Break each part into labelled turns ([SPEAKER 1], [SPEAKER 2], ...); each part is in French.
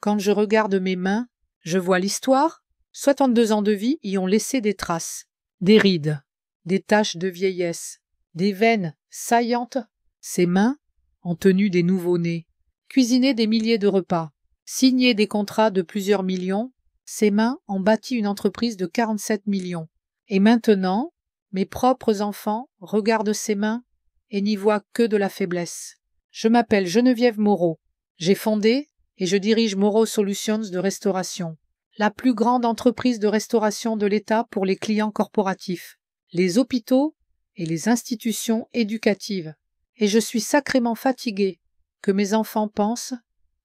[SPEAKER 1] Quand je regarde mes mains, je vois l'histoire. 62 ans de vie y ont laissé des traces, des rides, des taches de vieillesse, des veines saillantes. Ces mains ont tenu des nouveau-nés, cuisiné des milliers de repas, signé des contrats de plusieurs millions. Ces mains ont bâti une entreprise de 47 millions. Et maintenant, mes propres enfants regardent ces mains et n'y voient que de la faiblesse. Je m'appelle Geneviève Moreau. J'ai fondé et je dirige Moreau Solutions de Restauration, la plus grande entreprise de restauration de l'État pour les clients corporatifs, les hôpitaux et les institutions éducatives. Et je suis sacrément fatiguée que mes enfants pensent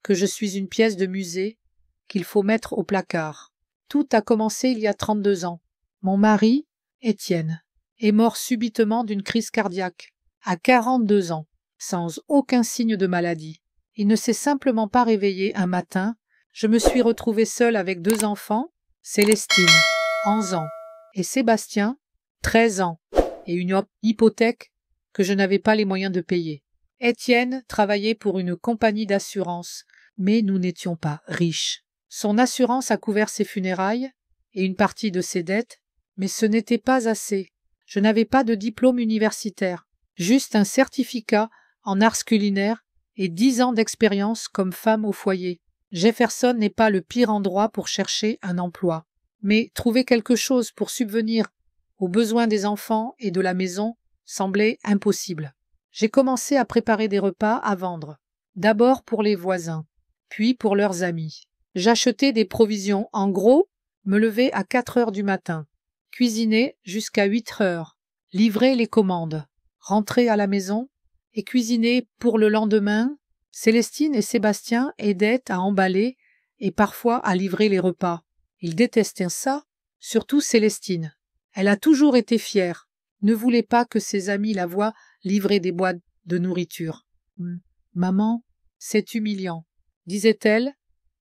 [SPEAKER 1] que je suis une pièce de musée qu'il faut mettre au placard. Tout a commencé il y a 32 ans. Mon mari, Étienne, est mort subitement d'une crise cardiaque, à 42 ans, sans aucun signe de maladie. Il ne s'est simplement pas réveillé un matin. Je me suis retrouvée seule avec 2 enfants, Célestine, 11 ans, et Sébastien, 13 ans, et une hypothèque que je n'avais pas les moyens de payer. Étienne travaillait pour une compagnie d'assurance, mais nous n'étions pas riches. Son assurance a couvert ses funérailles et une partie de ses dettes, mais ce n'était pas assez. Je n'avais pas de diplôme universitaire, juste un certificat en arts culinaires et 10 ans d'expérience comme femme au foyer. Jefferson n'est pas le pire endroit pour chercher un emploi, mais trouver quelque chose pour subvenir aux besoins des enfants et de la maison semblait impossible. J'ai commencé à préparer des repas à vendre, d'abord pour les voisins, puis pour leurs amis. J'achetais des provisions en gros, me lever à 4 heures du matin, cuisiner jusqu'à 8 heures, livrer les commandes, rentrer à la maison et cuisiner pour le lendemain. Célestine et Sébastien aidaient à emballer et parfois à livrer les repas. Ils détestaient ça, surtout Célestine. Elle a toujours été fière, ne voulait pas que ses amis la voient livrer des boîtes de nourriture. « Maman, c'est humiliant, » disait-elle,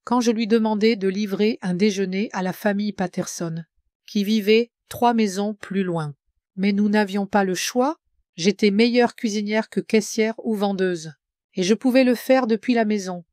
[SPEAKER 1] quand je lui demandais de livrer un déjeuner à la famille Patterson, qui vivait 3 maisons plus loin. Mais nous n'avions pas le choix, j'étais meilleure cuisinière que caissière ou vendeuse, et je pouvais le faire depuis la maison,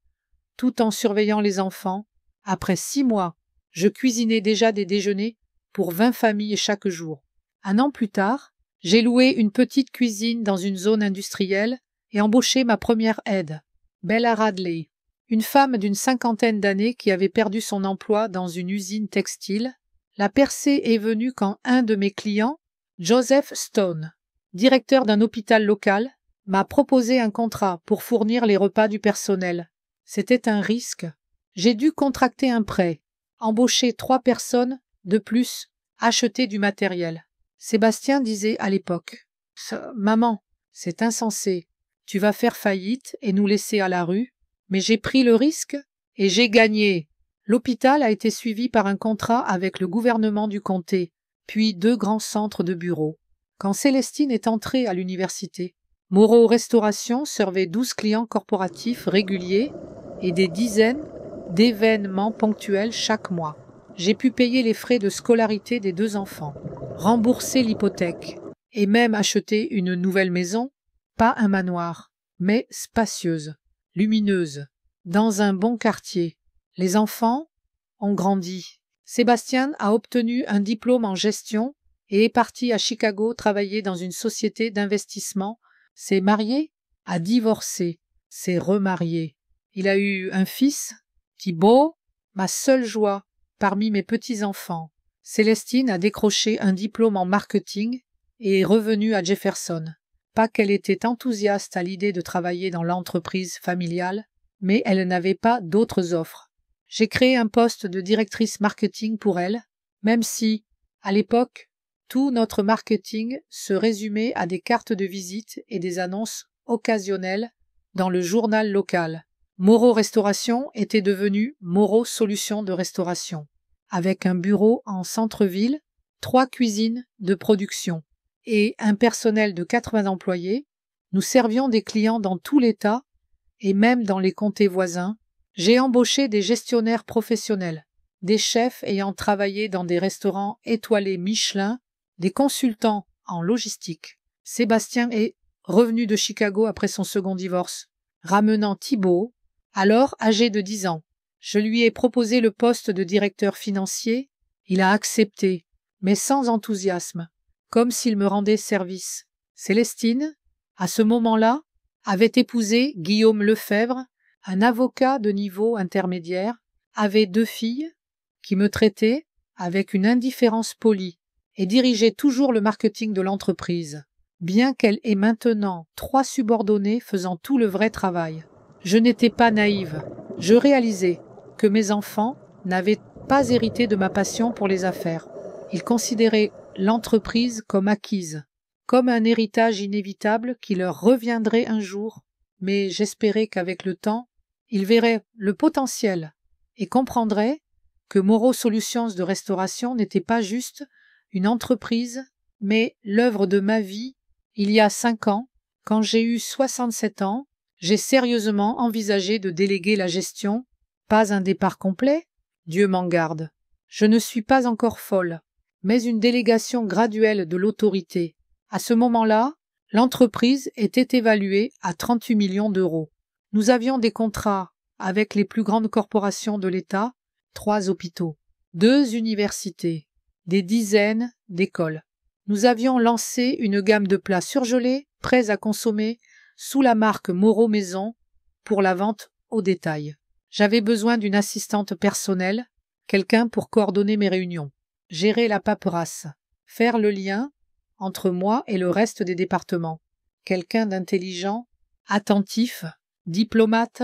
[SPEAKER 1] tout en surveillant les enfants. Après 6 mois, je cuisinais déjà des déjeuners pour 20 familles chaque jour. 1 an plus tard, j'ai loué une petite cuisine dans une zone industrielle et embauché ma première aide, Bella Radley, une femme d'une 50aine d'années qui avait perdu son emploi dans une usine textile. La percée est venue quand un de mes clients, Joseph Stone, directeur d'un hôpital local, m'a proposé un contrat pour fournir les repas du personnel. C'était un risque. J'ai dû contracter un prêt, embaucher 3 personnes de plus, acheter du matériel. Sébastien disait à l'époque « Maman, c'est insensé, tu vas faire faillite et nous laisser à la rue. » Mais j'ai pris le risque et j'ai gagné. L'hôpital a été suivi par un contrat avec le gouvernement du comté, puis 2 grands centres de bureaux. Quand Célestine est entrée à l'université, Moreau Restauration servait 12 clients corporatifs réguliers et des dizaines d'événements ponctuels chaque mois. J'ai pu payer les frais de scolarité des 2 enfants, rembourser l'hypothèque et même acheter une nouvelle maison, pas un manoir, mais spacieuse, lumineuse, dans un bon quartier. Les enfants ont grandi. Sébastien a obtenu un diplôme en gestion et est parti à Chicago travailler dans une société d'investissement. S'est marié, a divorcé, s'est remarié. Il a eu un fils, Thibaut, ma seule joie parmi mes petits-enfants. Célestine a décroché un diplôme en marketing et est revenue à Jefferson. Pas qu'elle était enthousiaste à l'idée de travailler dans l'entreprise familiale, mais elle n'avait pas d'autres offres. J'ai créé un poste de directrice marketing pour elle, même si, à l'époque, tout notre marketing se résumait à des cartes de visite et des annonces occasionnelles dans le journal local. Moreau Restauration était devenu Moreau Solutions de Restauration, avec un bureau en centre-ville, 3 cuisines de production et un personnel de 80 employés. Nous servions des clients dans tout l'État et même dans les comtés voisins. J'ai embauché des gestionnaires professionnels, des chefs ayant travaillé dans des restaurants étoilés Michelin, des consultants en logistique. Sébastien est revenu de Chicago après son second divorce, ramenant Thibaut, alors âgé de 10 ans. Je lui ai proposé le poste de directeur financier. Il a accepté, mais sans enthousiasme, comme s'il me rendait service. Célestine, à ce moment-là, avait épousé Guillaume Lefebvre, un avocat de niveau intermédiaire, avait 2 filles, qui me traitaient avec une indifférence polie et dirigeait toujours le marketing de l'entreprise, bien qu'elle ait maintenant 3 subordonnés faisant tout le vrai travail. Je n'étais pas naïve. Je réalisais que mes enfants n'avaient pas hérité de ma passion pour les affaires. Ils considéraient l'entreprise comme acquise, comme un héritage inévitable qui leur reviendrait un jour, mais j'espérais qu'avec le temps, ils verraient le potentiel et comprendraient que Moreau Solutions de restauration n'était pas juste une entreprise, mais l'œuvre de ma vie. Il y a 5 ans, quand j'ai eu 67 ans, j'ai sérieusement envisagé de déléguer la gestion. Pas un départ complet, Dieu m'en garde. Je ne suis pas encore folle, mais une délégation graduelle de l'autorité. À ce moment-là, l'entreprise était évaluée à 38 millions d'euros. Nous avions des contrats avec les plus grandes corporations de l'État, 3 hôpitaux, 2 universités, des dizaines d'écoles. Nous avions lancé une gamme de plats surgelés, prêts à consommer, sous la marque Moreau Maison, pour la vente au détail. J'avais besoin d'une assistante personnelle, quelqu'un pour coordonner mes réunions, gérer la paperasse, faire le lien entre moi et le reste des départements. Quelqu'un d'intelligent, attentif, diplomate.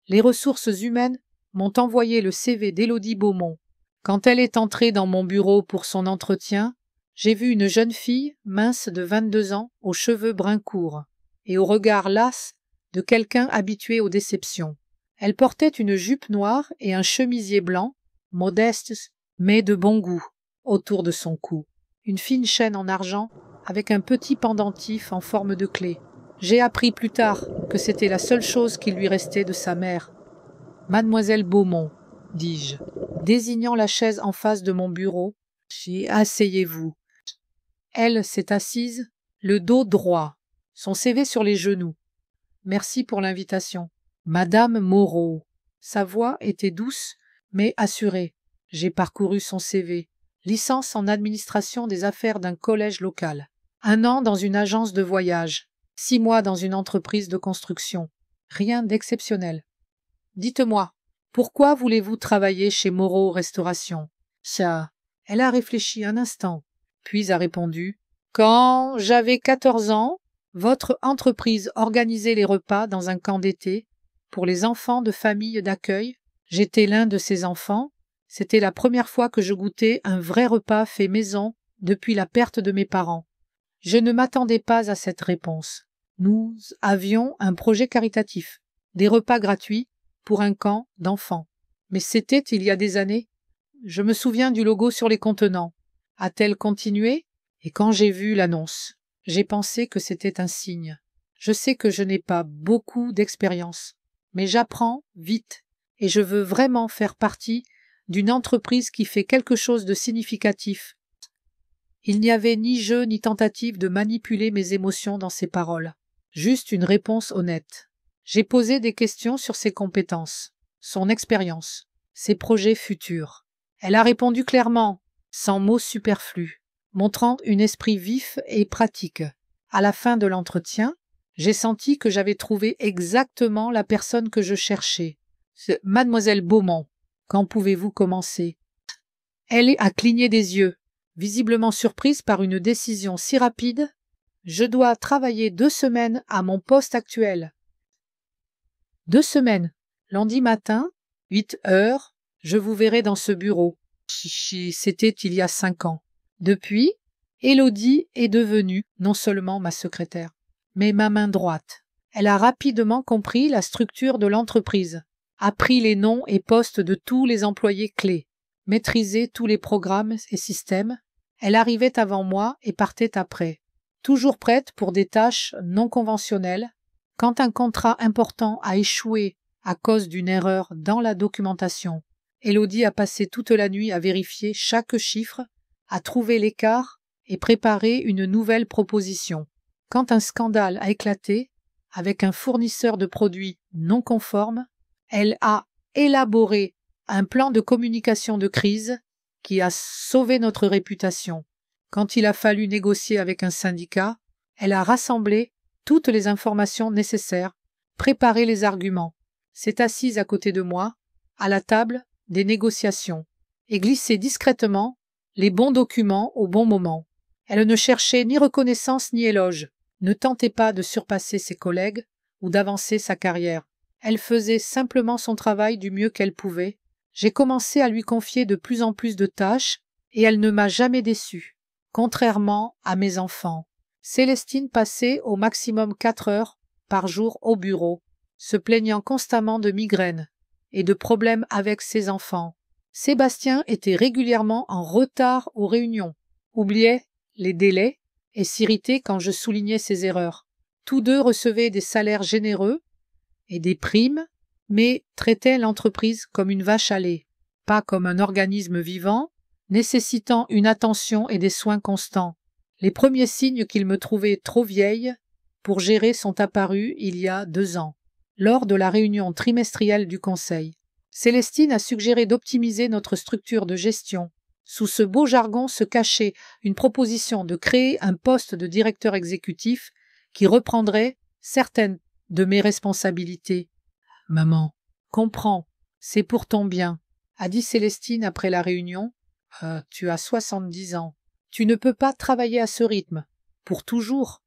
[SPEAKER 1] Les ressources humaines m'ont envoyé le CV d'Élodie Beaumont. Quand elle est entrée dans mon bureau pour son entretien, j'ai vu une jeune fille mince de 22 ans, aux cheveux bruns courts et au regard las de quelqu'un habitué aux déceptions. Elle portait une jupe noire et un chemisier blanc, modeste mais de bon goût, autour de son cou. Une fine chaîne en argent avec un petit pendentif en forme de clé. J'ai appris plus tard que c'était la seule chose qui lui restait de sa mère. « Mademoiselle Beaumont, dis-je, désignant la chaise en face de mon bureau. Asseyez-vous. » Elle s'est assise, le dos droit, son CV sur les genoux. « Merci pour l'invitation. Madame Moreau. » Sa voix était douce, mais assurée. J'ai parcouru son CV. Licence en administration des affaires d'un collège local. 1 an dans une agence de voyage. 6 mois dans une entreprise de construction. Rien d'exceptionnel. Dites-moi, pourquoi voulez-vous travailler chez Moreau Restauration? Ça, elle a réfléchi un instant, puis a répondu: quand j'avais 14 ans, votre entreprise organisait les repas dans un camp d'été pour les enfants de familles d'accueil. J'étais l'un de ces enfants. C'était la première fois que je goûtais un vrai repas fait maison depuis la perte de mes parents. Je ne m'attendais pas à cette réponse. Nous avions un projet caritatif, des repas gratuits pour un camp d'enfants. Mais c'était il y a des années. Je me souviens du logo sur les contenants. A-t-elle continué? Et quand j'ai vu l'annonce, j'ai pensé que c'était un signe. Je sais que je n'ai pas beaucoup d'expérience, mais j'apprends vite et je veux vraiment faire partie d'une entreprise qui fait quelque chose de significatif. Il n'y avait ni jeu ni tentative de manipuler mes émotions dans ses paroles. Juste une réponse honnête. J'ai posé des questions sur ses compétences, son expérience, ses projets futurs. Elle a répondu clairement, sans mots superflus, montrant un esprit vif et pratique. À la fin de l'entretien, j'ai senti que j'avais trouvé exactement la personne que je cherchais. « Mademoiselle Beaumont, quand pouvez-vous commencer ?» Elle a cligné des yeux, visiblement surprise par une décision si rapide. « Je dois travailler 2 semaines à mon poste actuel. » 2 semaines. Lundi matin, 8 heures, je vous verrai dans ce bureau. C'était il y a 5 ans. Depuis, Élodie est devenue non seulement ma secrétaire, mais ma main droite. Elle a rapidement compris la structure de l'entreprise, appris les noms et postes de tous les employés clés, maîtrisé tous les programmes et systèmes. Elle arrivait avant moi et partait après, toujours prête pour des tâches non conventionnelles. Quand un contrat important a échoué à cause d'une erreur dans la documentation, Élodie a passé toute la nuit à vérifier chaque chiffre, à trouver l'écart et préparer une nouvelle proposition. Quand un scandale a éclaté avec un fournisseur de produits non conformes, elle a élaboré Un plan de communication de crise qui a sauvé notre réputation. Quand il a fallu négocier avec un syndicat, elle a rassemblé toutes les informations nécessaires, préparé les arguments, s'est assise à côté de moi, à la table des négociations, et glissé discrètement les bons documents au bon moment. Elle ne cherchait ni reconnaissance ni éloge, ne tentait pas de surpasser ses collègues ou d'avancer sa carrière. Elle faisait simplement son travail du mieux qu'elle pouvait. J'ai commencé à lui confier de plus en plus de tâches et elle ne m'a jamais déçue, contrairement à mes enfants. Célestine passait au maximum 4 heures par jour au bureau, se plaignant constamment de migraines et de problèmes avec ses enfants. Sébastien était régulièrement en retard aux réunions, oubliait les délais et s'irritait quand je soulignais ses erreurs. Tous deux recevaient des salaires généreux et des primes, mais traitaient l'entreprise comme une vache à lait, pas comme un organisme vivant, nécessitant une attention et des soins constants. Les premiers signes qu'il me trouvait trop vieille pour gérer sont apparus il y a 2 ans, lors de la réunion trimestrielle du Conseil. Célestine a suggéré d'optimiser notre structure de gestion. Sous ce beau jargon se cachait une proposition de créer un poste de directeur exécutif qui reprendrait certaines de mes responsabilités. « Maman, comprends, c'est pour ton bien », a dit Célestine après la réunion. « Tu as 70 ans. Tu ne peux pas travailler à ce rythme. Pour toujours. »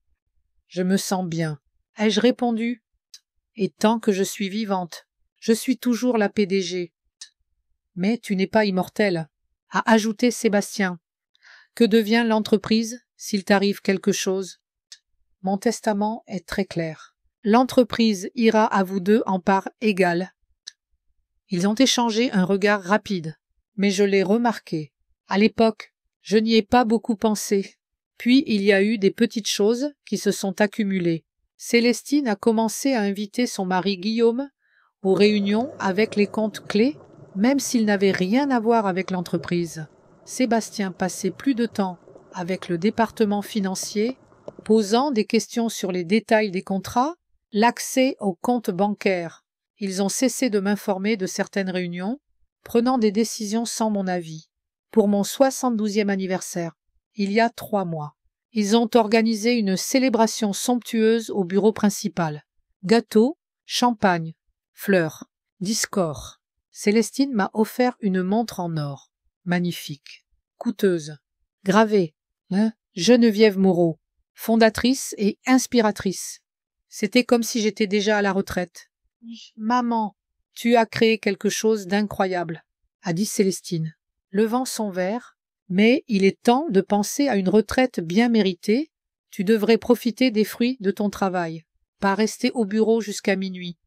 [SPEAKER 1] Je me sens bien. Ai-je répondu? Et tant que je suis vivante, je suis toujours la PDG. Mais tu n'es pas immortelle, a ajouté Sébastien. Que devient l'entreprise s'il t'arrive quelque chose? Mon testament est très clair. L'entreprise ira à vous deux en part égale. Ils ont échangé un regard rapide, mais je l'ai remarqué. À l'époque, je n'y ai pas beaucoup pensé. Puis il y a eu des petites choses qui se sont accumulées. Célestine a commencé à inviter son mari Guillaume aux réunions avec les comptes clés, même s'ils n'avaient rien à voir avec l'entreprise. Sébastien passait plus de temps avec le département financier, posant des questions sur les détails des contrats, l'accès aux comptes bancaires. Ils ont cessé de m'informer de certaines réunions, prenant des décisions sans mon avis. Pour mon 72e anniversaire, il y a 3 mois, ils ont organisé une célébration somptueuse au bureau principal. Gâteaux, champagne, fleurs, discours. Célestine m'a offert une montre en or, magnifique, coûteuse, gravée, Geneviève Moreau, fondatrice et inspiratrice. C'était comme si j'étais déjà à la retraite. « Maman, tu as créé quelque chose d'incroyable », a dit Célestine, levant son verre. « Mais il est temps de penser à une retraite bien méritée. Tu devrais profiter des fruits de ton travail, pas rester au bureau jusqu'à minuit. »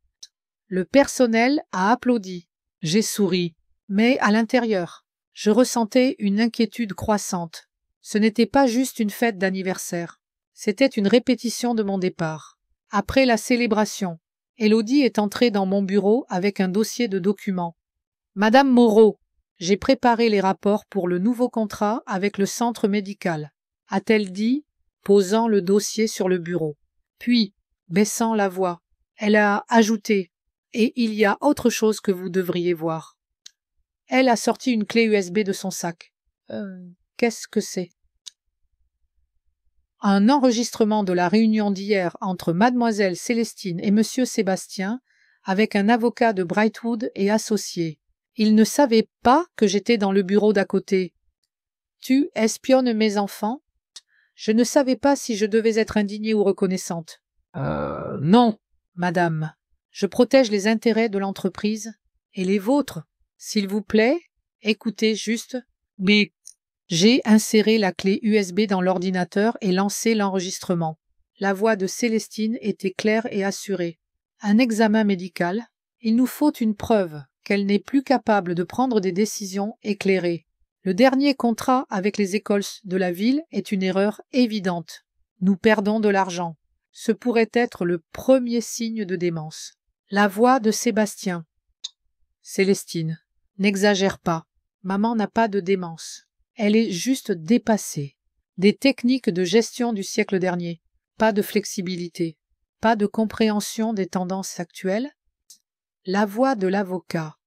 [SPEAKER 1] Le personnel a applaudi. J'ai souri, mais à l'intérieur, je ressentais une inquiétude croissante. Ce n'était pas juste une fête d'anniversaire. C'était une répétition de mon départ. Après la célébration, Élodie est entrée dans mon bureau avec un dossier de documents. « Madame Moreau, j'ai préparé les rapports pour le nouveau contrat avec le centre médical, » a-t-elle dit, posant le dossier sur le bureau. Puis, baissant la voix, elle a ajouté « Et il y a autre chose que vous devriez voir. » Elle a sorti une clé USB de son sac. Qu'est-ce que c'est? Un enregistrement de la réunion d'hier entre mademoiselle Célestine et monsieur Sébastien avec un avocat de Brightwood et associé. Il ne savait pas que j'étais dans le bureau d'à côté. Tu espionnes mes enfants? Je ne savais pas si je devais être indignée ou reconnaissante. Non, madame. Je protège les intérêts de l'entreprise et les vôtres. S'il vous plaît, écoutez juste. Mais j'ai inséré la clé USB dans l'ordinateur et lancé l'enregistrement. La voix de Célestine était claire et assurée. Un examen médical. Il nous faut une preuve qu'elle n'est plus capable de prendre des décisions éclairées. Le dernier contrat avec les écoles de la ville est une erreur évidente. Nous perdons de l'argent. Ce pourrait être le premier signe de démence. La voix de Sébastien. Célestine, n'exagère pas. Maman n'a pas de démence. Elle est juste dépassée. Des techniques de gestion du siècle dernier. Pas de flexibilité. Pas de compréhension des tendances actuelles. La voix de l'avocat.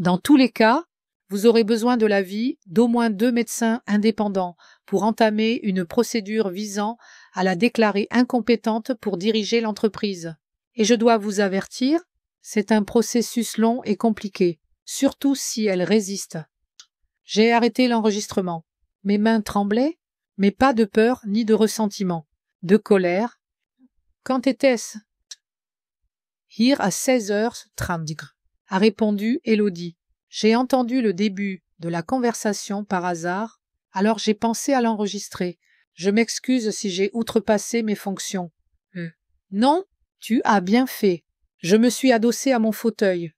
[SPEAKER 1] Dans tous les cas, vous aurez besoin de l'avis d'au moins 2 médecins indépendants pour entamer une procédure visant à la déclarer incompétente pour diriger l'entreprise. Et je dois vous avertir, c'est un processus long et compliqué, surtout si elle résiste. J'ai arrêté l'enregistrement. Mes mains tremblaient, mais pas de peur ni de ressentiment, de colère. Quand était-ce? Hier à 16h30, a répondu Élodie. J'ai entendu le début de la conversation par hasard, alors j'ai pensé à l'enregistrer. Je m'excuse si j'ai outrepassé mes fonctions. Non, tu as bien fait. Je me suis adossée à mon fauteuil.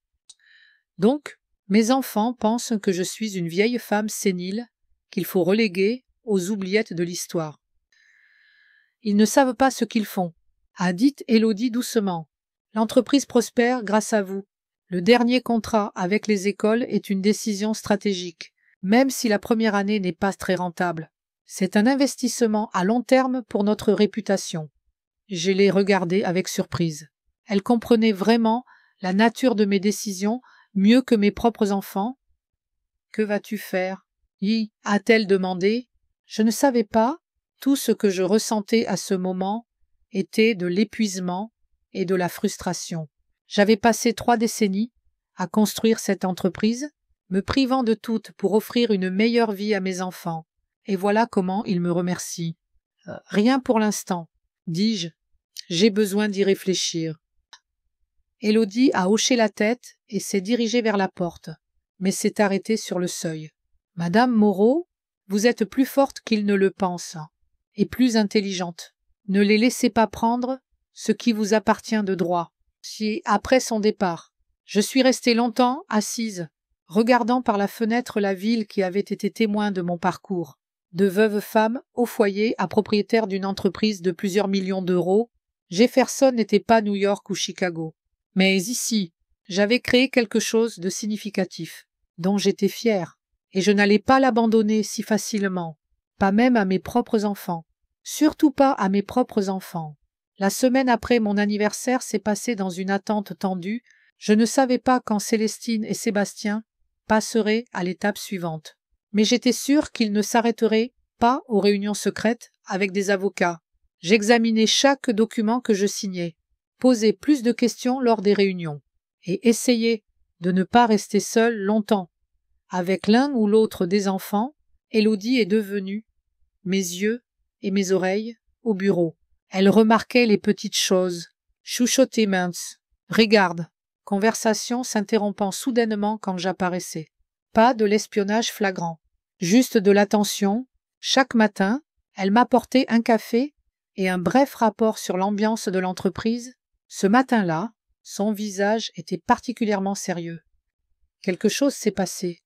[SPEAKER 1] Donc, mes enfants pensent que je suis une vieille femme sénile qu'il faut reléguer aux oubliettes de l'histoire. Ils ne savent pas ce qu'ils font, a dit Élodie doucement. L'entreprise prospère grâce à vous. Le dernier contrat avec les écoles est une décision stratégique, même si la première année n'est pas très rentable. C'est un investissement à long terme pour notre réputation. Je l'ai regardée avec surprise. Elle comprenait vraiment la nature de mes décisions mieux que mes propres enfants. Que vas-tu faire? Y a-t-elle demandé. Je ne savais pas. Tout ce que je ressentais à ce moment était de l'épuisement et de la frustration. J'avais passé 3 décennies à construire cette entreprise, me privant de toutes pour offrir une meilleure vie à mes enfants. Et voilà comment ils me remercient. Rien pour l'instant, dis-je. J'ai besoin d'y réfléchir. Élodie a hoché la tête et s'est dirigée vers la porte, mais s'est arrêtée sur le seuil. Madame Moreau, vous êtes plus forte qu'ils ne le pensent, et plus intelligente. Ne les laissez pas prendre ce qui vous appartient de droit. Si, après son départ, je suis restée longtemps assise, regardant par la fenêtre la ville qui avait été témoin de mon parcours, de veuve femme au foyer à propriétaire d'une entreprise de plusieurs millions d'euros, Jefferson n'était pas New York ou Chicago. Mais ici, j'avais créé quelque chose de significatif, dont j'étais fière, et je n'allais pas l'abandonner si facilement, pas même à mes propres enfants, surtout pas à mes propres enfants. La semaine après mon anniversaire s'est passée dans une attente tendue. Je ne savais pas quand Célestine et Sébastien passeraient à l'étape suivante. Mais j'étais sûre qu'ils ne s'arrêteraient pas aux réunions secrètes avec des avocats. J'examinais chaque document que je signais, posais plus de questions lors des réunions, et essayais de ne pas rester seule longtemps. Avec l'un ou l'autre des enfants, Élodie est devenue mes yeux et mes oreilles au bureau. Elle remarquait les petites choses, chuchotait mince. Regarde, conversation s'interrompant soudainement quand j'apparaissais. Pas de l'espionnage flagrant, juste de l'attention. Chaque matin, elle m'apportait un café et un bref rapport sur l'ambiance de l'entreprise. Ce matin-là, son visage était particulièrement sérieux. Quelque chose s'est passé,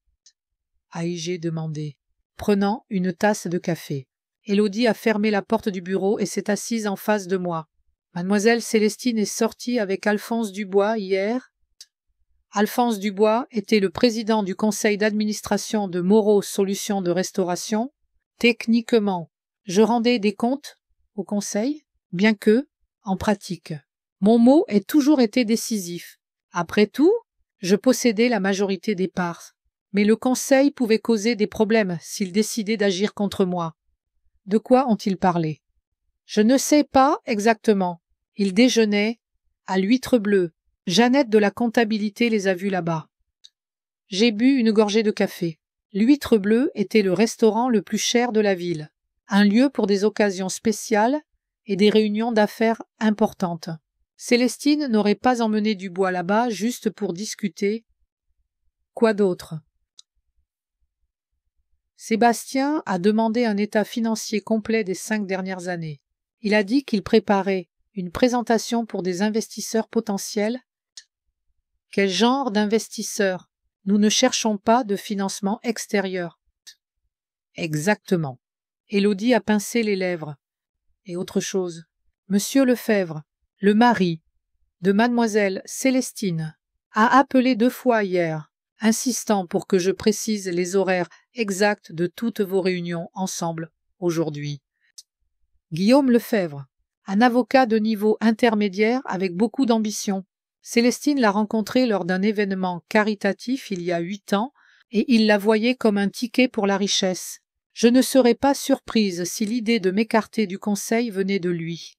[SPEAKER 1] ai-je demandé, prenant une tasse de café. Élodie a fermé la porte du bureau et s'est assise en face de moi. Mademoiselle Célestine est sortie avec Alphonse Dubois hier. Alphonse Dubois était le président du conseil d'administration de Moreau Solutions de Restauration. Techniquement, je rendais des comptes au conseil, bien que, en pratique, mon mot ait toujours été décisif. Après tout, je possédais la majorité des parts. Mais le conseil pouvait causer des problèmes s'il décidait d'agir contre moi. De quoi ont-ils parlé? Je ne sais pas exactement. Ils déjeunaient à l'Huître Bleue. Jeannette de la comptabilité les a vus là-bas. J'ai bu une gorgée de café. L'Huître Bleue était le restaurant le plus cher de la ville, un lieu pour des occasions spéciales et des réunions d'affaires importantes. Célestine n'aurait pas emmené Dubois là-bas juste pour discuter. Quoi d'autre? Sébastien a demandé un état financier complet des 5 dernières années. Il a dit qu'il préparait une présentation pour des investisseurs potentiels. Quel genre d'investisseurs? Nous ne cherchons pas de financement extérieur. Exactement. Élodie a pincé les lèvres. Et autre chose. Monsieur Lefebvre, le mari de mademoiselle Célestine, a appelé 2 fois hier, insistant pour que je précise les horaires exacts de toutes vos réunions ensemble aujourd'hui. Guillaume Lefebvre, un avocat de niveau intermédiaire avec beaucoup d'ambition. Célestine l'a rencontré lors d'un événement caritatif il y a 8 ans et il la voyait comme un ticket pour la richesse. Je ne serais pas surprise si l'idée de m'écarter du conseil venait de lui.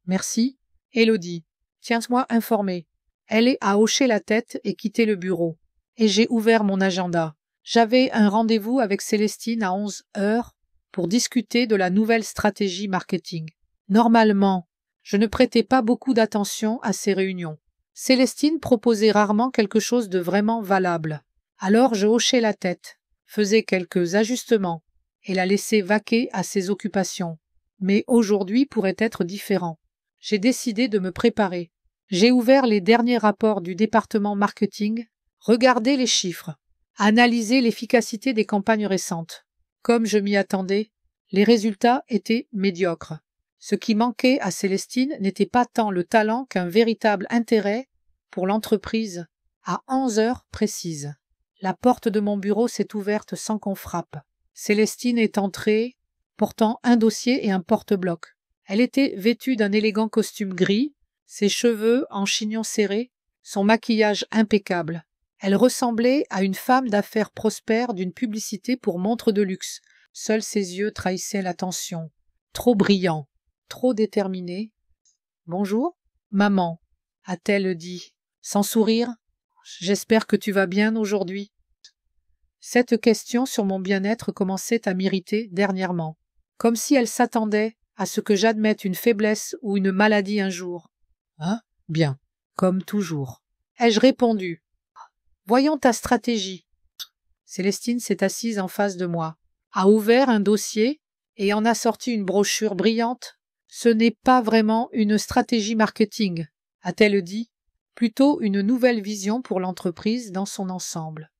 [SPEAKER 1] Merci. Élodie. Tiens-moi informée. Elle a hoché la tête et quitté le bureau. Et j'ai ouvert mon agenda. J'avais un rendez-vous avec Célestine à 11 heures pour discuter de la nouvelle stratégie marketing. Normalement, je ne prêtais pas beaucoup d'attention à ces réunions. Célestine proposait rarement quelque chose de vraiment valable. Alors je hochais la tête, faisais quelques ajustements et la laissais vaquer à ses occupations. Mais aujourd'hui pourrait être différent. J'ai décidé de me préparer. J'ai ouvert les derniers rapports du département marketing, regardé les chiffres, analysé l'efficacité des campagnes récentes. Comme je m'y attendais, les résultats étaient médiocres. Ce qui manquait à Célestine n'était pas tant le talent qu'un véritable intérêt pour l'entreprise à 11 heures précises. La porte de mon bureau s'est ouverte sans qu'on frappe. Célestine est entrée, portant un dossier et un porte-bloc. Elle était vêtue d'un élégant costume gris, ses cheveux en chignon serré, son maquillage impeccable. Elle ressemblait à une femme d'affaires prospère d'une publicité pour montre de luxe. Seuls ses yeux trahissaient l'attention. Trop brillants, trop déterminés. « Bonjour, maman », a-t-elle dit, sans sourire. « J'espère que tu vas bien aujourd'hui. » Cette question sur mon bien-être commençait à m'irriter dernièrement, comme si elle s'attendait à ce que j'admette une faiblesse ou une maladie un jour. « Hein ? Bien, comme toujours. » Ai-je répondu. « Voyons ta stratégie. » Célestine s'est assise en face de moi, a ouvert un dossier et en a sorti une brochure brillante. « Ce n'est pas vraiment une stratégie marketing, » a-t-elle dit, plutôt une nouvelle vision pour l'entreprise dans son ensemble.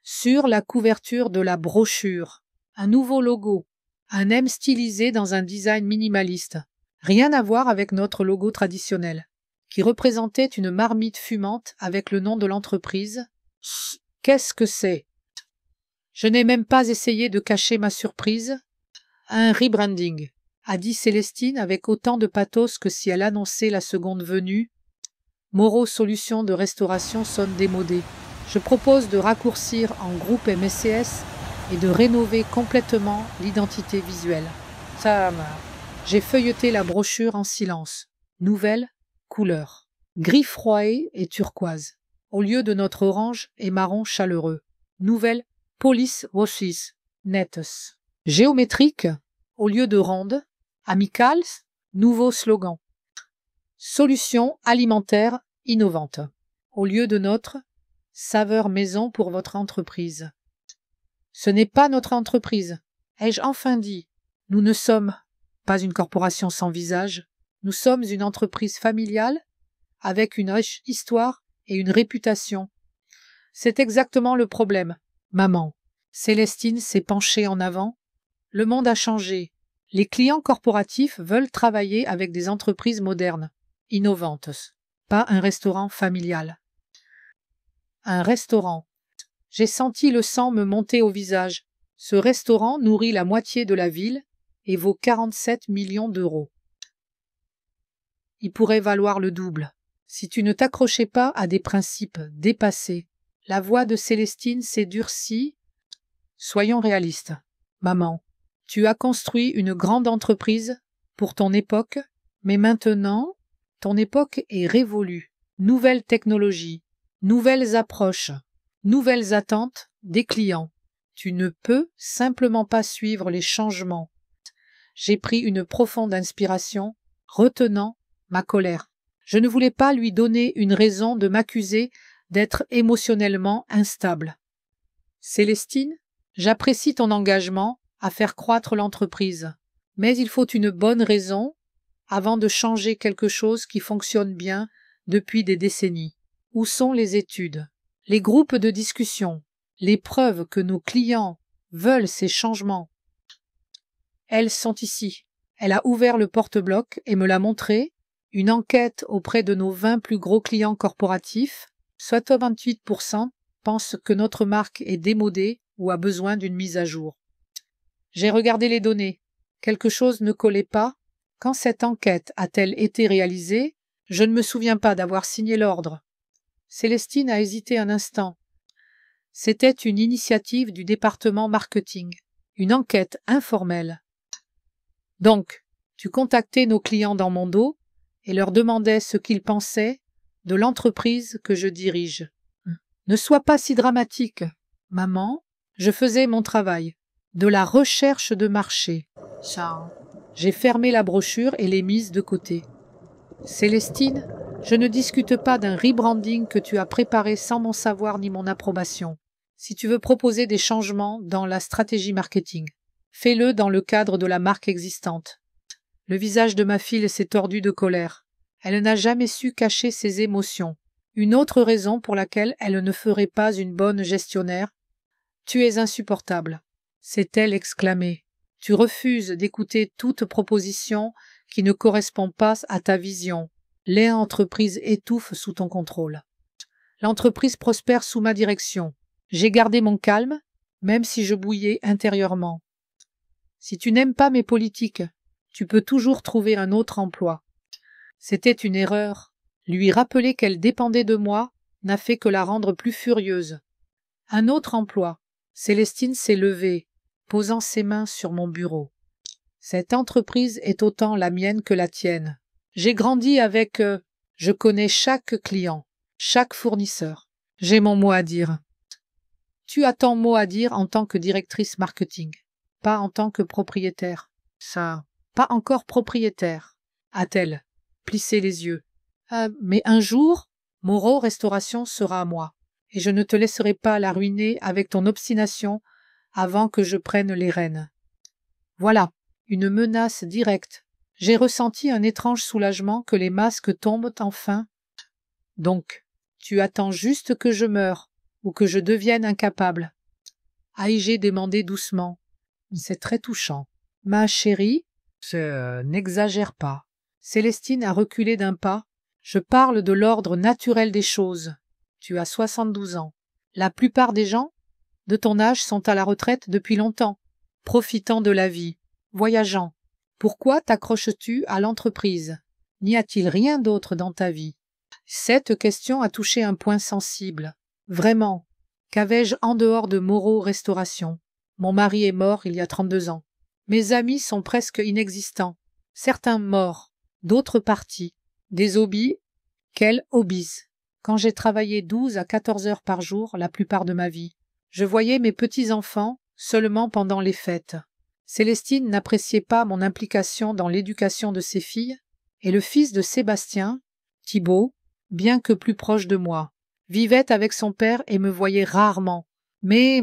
[SPEAKER 1] Sur la couverture de la brochure, un nouveau logo, un M stylisé dans un design minimaliste, rien à voir avec notre logo traditionnel, qui représentait une marmite fumante avec le nom de l'entreprise. Qu'est-ce que c'est ? Je n'ai même pas essayé de cacher ma surprise. Un rebranding, a dit Célestine avec autant de pathos que si elle annonçait la seconde venue. Moreau Solutions de restauration sonne démodé. Je propose de raccourcir en groupe MSCS et de rénover complètement l'identité visuelle. J'ai feuilleté la brochure en silence. Nouvelle couleur. Gris froid et turquoise. Au lieu de notre orange et marron chaleureux. Nouvelle police washes nettes. Géométrique au lieu de ronde. Amicales. Nouveau slogan. Solution alimentaire innovante. Au lieu de notre saveur maison pour votre entreprise. Ce n'est pas notre entreprise. Ai-je enfin dit? Nous ne sommes pas une corporation sans visage. Nous sommes une entreprise familiale avec une riche histoire et une réputation. C'est exactement le problème, maman. Célestine s'est penchée en avant. Le monde a changé. Les clients corporatifs veulent travailler avec des entreprises modernes, innovantes, pas un restaurant familial. Un restaurant. J'ai senti le sang me monter au visage. Ce restaurant nourrit la moitié de la ville et vaut 47 millions d'euros. Il pourrait valoir le double. Si tu ne t'accrochais pas à des principes dépassés. La voix de Célestine s'est durcie. Soyons réalistes. Maman, tu as construit une grande entreprise pour ton époque, mais maintenant, ton époque est révolue. Nouvelles technologies, nouvelles approches, nouvelles attentes des clients. Tu ne peux simplement pas suivre les changements. J'ai pris une profonde inspiration, retenant ma colère. Je ne voulais pas lui donner une raison de m'accuser d'être émotionnellement instable. Célestine, j'apprécie ton engagement à faire croître l'entreprise, mais il faut une bonne raison avant de changer quelque chose qui fonctionne bien depuis des décennies. Où sont les études, les groupes de discussion, les preuves que nos clients veulent ces changements? Elles sont ici. Elle a ouvert le porte-bloc et me l'a montré. Une enquête auprès de nos 20 plus gros clients corporatifs, soit 28% pensent que notre marque est démodée ou a besoin d'une mise à jour. J'ai regardé les données. Quelque chose ne collait pas. Quand cette enquête a-t-elle été réalisée? Je ne me souviens pas d'avoir signé l'ordre. Célestine a hésité un instant. C'était une initiative du département marketing, une enquête informelle. Donc, tu contactais nos clients dans mon dos et leur demandais ce qu'ils pensaient de l'entreprise que je dirige. Ne sois pas si dramatique, maman. Je faisais mon travail, de la recherche de marché. Ça. J'ai fermé la brochure et l'ai mise de côté. Célestine, je ne discute pas d'un rebranding que tu as préparé sans mon savoir ni mon approbation. Si tu veux proposer des changements dans la stratégie marketing, fais-le dans le cadre de la marque existante. Le visage de ma fille s'est tordu de colère. Elle n'a jamais su cacher ses émotions. Une autre raison pour laquelle elle ne ferait pas une bonne gestionnaire. Tu es insupportable, s'est-elle exclamée. Tu refuses d'écouter toute proposition qui ne correspond pas à ta vision. L'entreprise étouffe sous ton contrôle. L'entreprise prospère sous ma direction. J'ai gardé mon calme, même si je bouillais intérieurement. Si tu n'aimes pas mes politiques, tu peux toujours trouver un autre emploi. C'était une erreur. Lui rappeler qu'elle dépendait de moi n'a fait que la rendre plus furieuse. Un autre emploi. Célestine s'est levée, posant ses mains sur mon bureau. Cette entreprise est autant la mienne que la tienne. J'ai grandi avec je connais chaque client, chaque fournisseur. J'ai mon mot à dire. Tu as ton mot à dire en tant que directrice marketing, pas en tant que propriétaire. Ça, pas encore propriétaire, a-t-elle plissé les yeux. Mais un jour, Moreau Restauration sera à moi, et je ne te laisserai pas la ruiner avec ton obstination avant que je prenne les rênes. Voilà, une menace directe. J'ai ressenti un étrange soulagement que les masques tombent enfin. Donc, tu attends juste que je meure, ou que je devienne incapable. J'ai demandé doucement. C'est très touchant. Ma chérie, n'exagère pas. Célestine a reculé d'un pas. Je parle de l'ordre naturel des choses. Tu as 72 ans. La plupart des gens de ton âge sont à la retraite depuis longtemps, profitant de la vie, voyageant. Pourquoi t'accroches-tu à l'entreprise? N'y a-t-il rien d'autre dans ta vie? Cette question a touché un point sensible. Vraiment, qu'avais-je en dehors de Moreau Restauration? Mon mari est mort il y a 32 ans. Mes amis sont presque inexistants. Certains morts, d'autres partis. Des hobbies. Quels hobbies? Quand j'ai travaillé 12 à 14 heures par jour la plupart de ma vie, je voyais mes petits-enfants seulement pendant les fêtes. Célestine n'appréciait pas mon implication dans l'éducation de ses filles, et le fils de Sébastien, Thibault, bien que plus proche de moi, vivait avec son père et me voyait rarement. Mais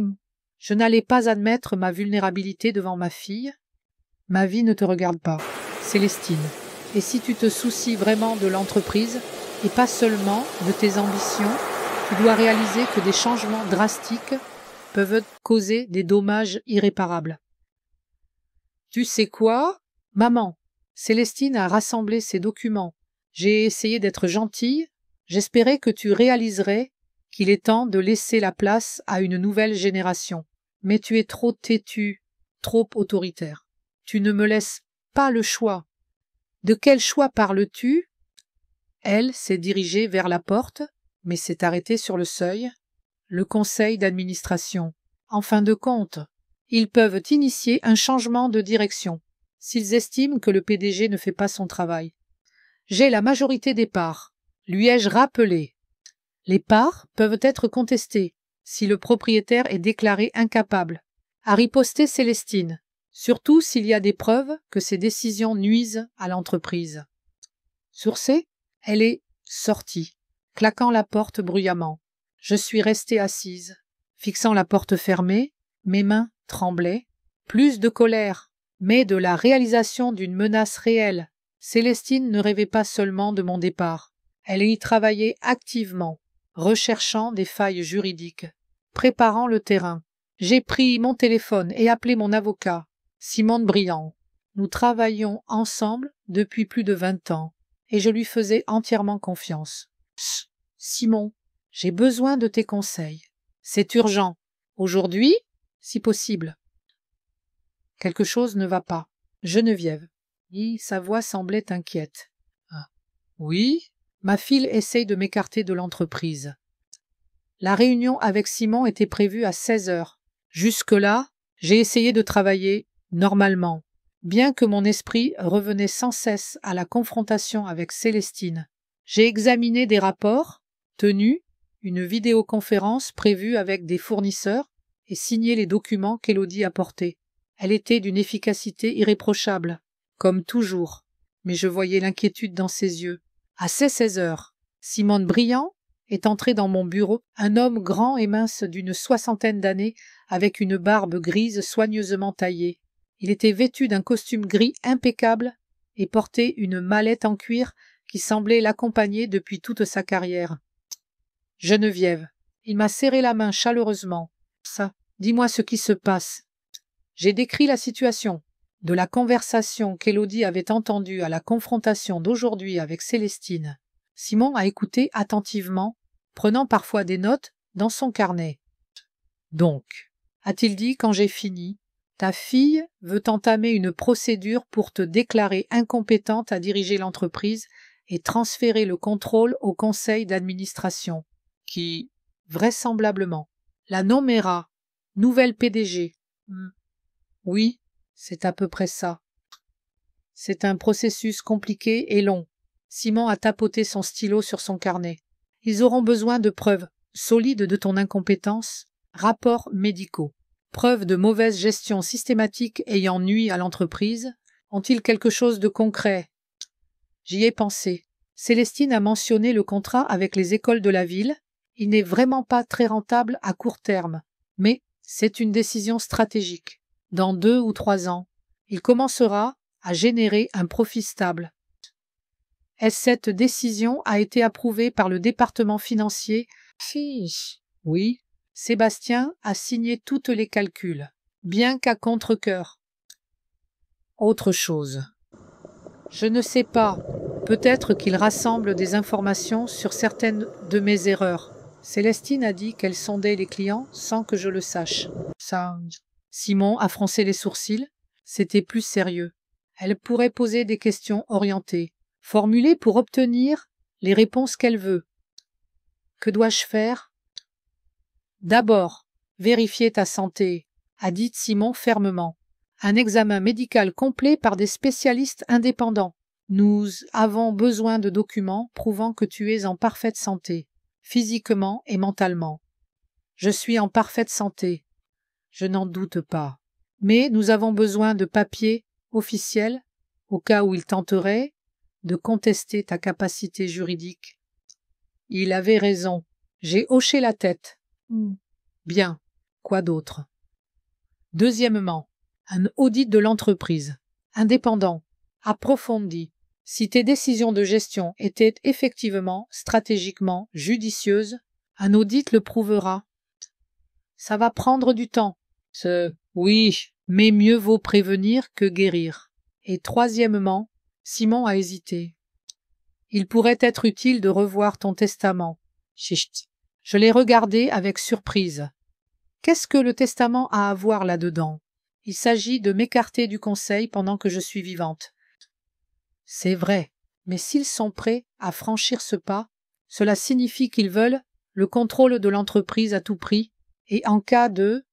[SPEAKER 1] je n'allais pas admettre ma vulnérabilité devant ma fille. Ma vie ne te regarde pas, Célestine. Et si tu te soucies vraiment de l'entreprise, et pas seulement de tes ambitions, tu dois réaliser que des changements drastiques peuvent causer des dommages irréparables. Tu sais quoi, maman? Célestine a rassemblé ses documents. J'ai essayé d'être gentille. J'espérais que tu réaliserais qu'il est temps de laisser la place à une nouvelle génération. Mais tu es trop têtue, trop autoritaire. Tu ne me laisses pas le choix. De quel choix parles-tu? Elle s'est dirigée vers la porte, mais s'est arrêtée sur le seuil. Le conseil d'administration. En fin de compte, ils peuvent initier un changement de direction, s'ils estiment que le PDG ne fait pas son travail. J'ai la majorité des parts. Lui ai-je rappelé? Les parts peuvent être contestées, si le propriétaire est déclaré incapable. A riposté Célestine, surtout s'il y a des preuves que ses décisions nuisent à l'entreprise. Sourcée, elle est sortie, claquant la porte bruyamment. Je suis restée assise, fixant la porte fermée, mes mains tremblaient. Plus de colère, mais de la réalisation d'une menace réelle. Célestine ne rêvait pas seulement de mon départ. Elle y travaillait activement, recherchant des failles juridiques, préparant le terrain. J'ai pris mon téléphone et appelé mon avocat, Simone Briand. Nous travaillions ensemble depuis plus de 20 ans, et je lui faisais entièrement confiance. Simon, j'ai besoin de tes conseils. C'est urgent. Aujourd'hui, si possible. Quelque chose ne va pas. Geneviève. Sa voix semblait inquiète. Oui, Ma file essaye de m'écarter de l'entreprise. La réunion avec Simon était prévue à 16 heures. Jusque-là, j'ai essayé de travailler normalement, bien que mon esprit revenait sans cesse à la confrontation avec Célestine. J'ai examiné des rapports, tenu une vidéoconférence prévue avec des fournisseurs et signé les documents qu'Élodie apportait. Elle était d'une efficacité irréprochable, comme toujours, mais je voyais l'inquiétude dans ses yeux. À 16 heures, Simone Briand est entré dans mon bureau, un homme grand et mince d'une 60aine d'années, avec une barbe grise soigneusement taillée. Il était vêtu d'un costume gris impeccable et portait une mallette en cuir qui semblait l'accompagner depuis toute sa carrière. « Geneviève, il m'a serré la main chaleureusement. Ça, dis-moi ce qui se passe. » J'ai décrit la situation. De la conversation qu'Élodie avait entendue à la confrontation d'aujourd'hui avec Célestine, Simon a écouté attentivement, prenant parfois des notes dans son carnet. « Donc, a-t-il dit quand j'ai fini, ta fille veut entamer une procédure pour te déclarer incompétente à diriger l'entreprise et transférer le contrôle au conseil d'administration, qui, vraisemblablement, la nommera nouvelle PDG. Oui, c'est à peu près ça. C'est un processus compliqué et long. » Simon a tapoté son stylo sur son carnet. « Ils auront besoin de preuves solides de ton incompétence, rapports médicaux, preuves de mauvaise gestion systématique ayant nui à l'entreprise. Ont-ils quelque chose de concret ?» J'y ai pensé. Célestine a mentionné le contrat avec les écoles de la ville. Il n'est vraiment pas très rentable à court terme, mais c'est une décision stratégique. Dans 2 ou 3 ans, il commencera à générer un profit stable. Est-ce cette décision a été approuvée par le département financier? Oui, Sébastien a signé toutes les calculs, bien qu'à contre-cœur. Autre chose. Je ne sais pas, peut-être qu'il rassemble des informations sur certaines de mes erreurs. Célestine a dit qu'elle sondait les clients sans que je le sache. Ça... Simon a froncé les sourcils. C'était plus sérieux. Elle pourrait poser des questions orientées, formulées pour obtenir les réponses qu'elle veut. Que dois-je faire? D'abord, vérifier ta santé, a dit Simon fermement. Un examen médical complet par des spécialistes indépendants. Nous avons besoin de documents prouvant que tu es en parfaite santé, physiquement et mentalement. Je suis en parfaite santé. Je n'en doute pas. Mais nous avons besoin de papiers officiels, au cas où il tenterait de contester ta capacité juridique. Il avait raison. J'ai hoché la tête. Bien. Quoi d'autre? Deuxièmement, un audit de l'entreprise, indépendant, approfondi. Si tes décisions de gestion étaient effectivement, stratégiquement, judicieuses, un audit le prouvera. Ça va prendre du temps. Oui, mais mieux vaut prévenir que guérir. Et troisièmement, Simon a hésité. Il pourrait être utile de revoir ton testament. Chut. Je l'ai regardé avec surprise. Qu'est-ce que le testament a à voir là-dedans? Il s'agit de m'écarter du conseil pendant que je suis vivante. C'est vrai, mais s'ils sont prêts à franchir ce pas, cela signifie qu'ils veulent le contrôle de l'entreprise à tout prix et en cas de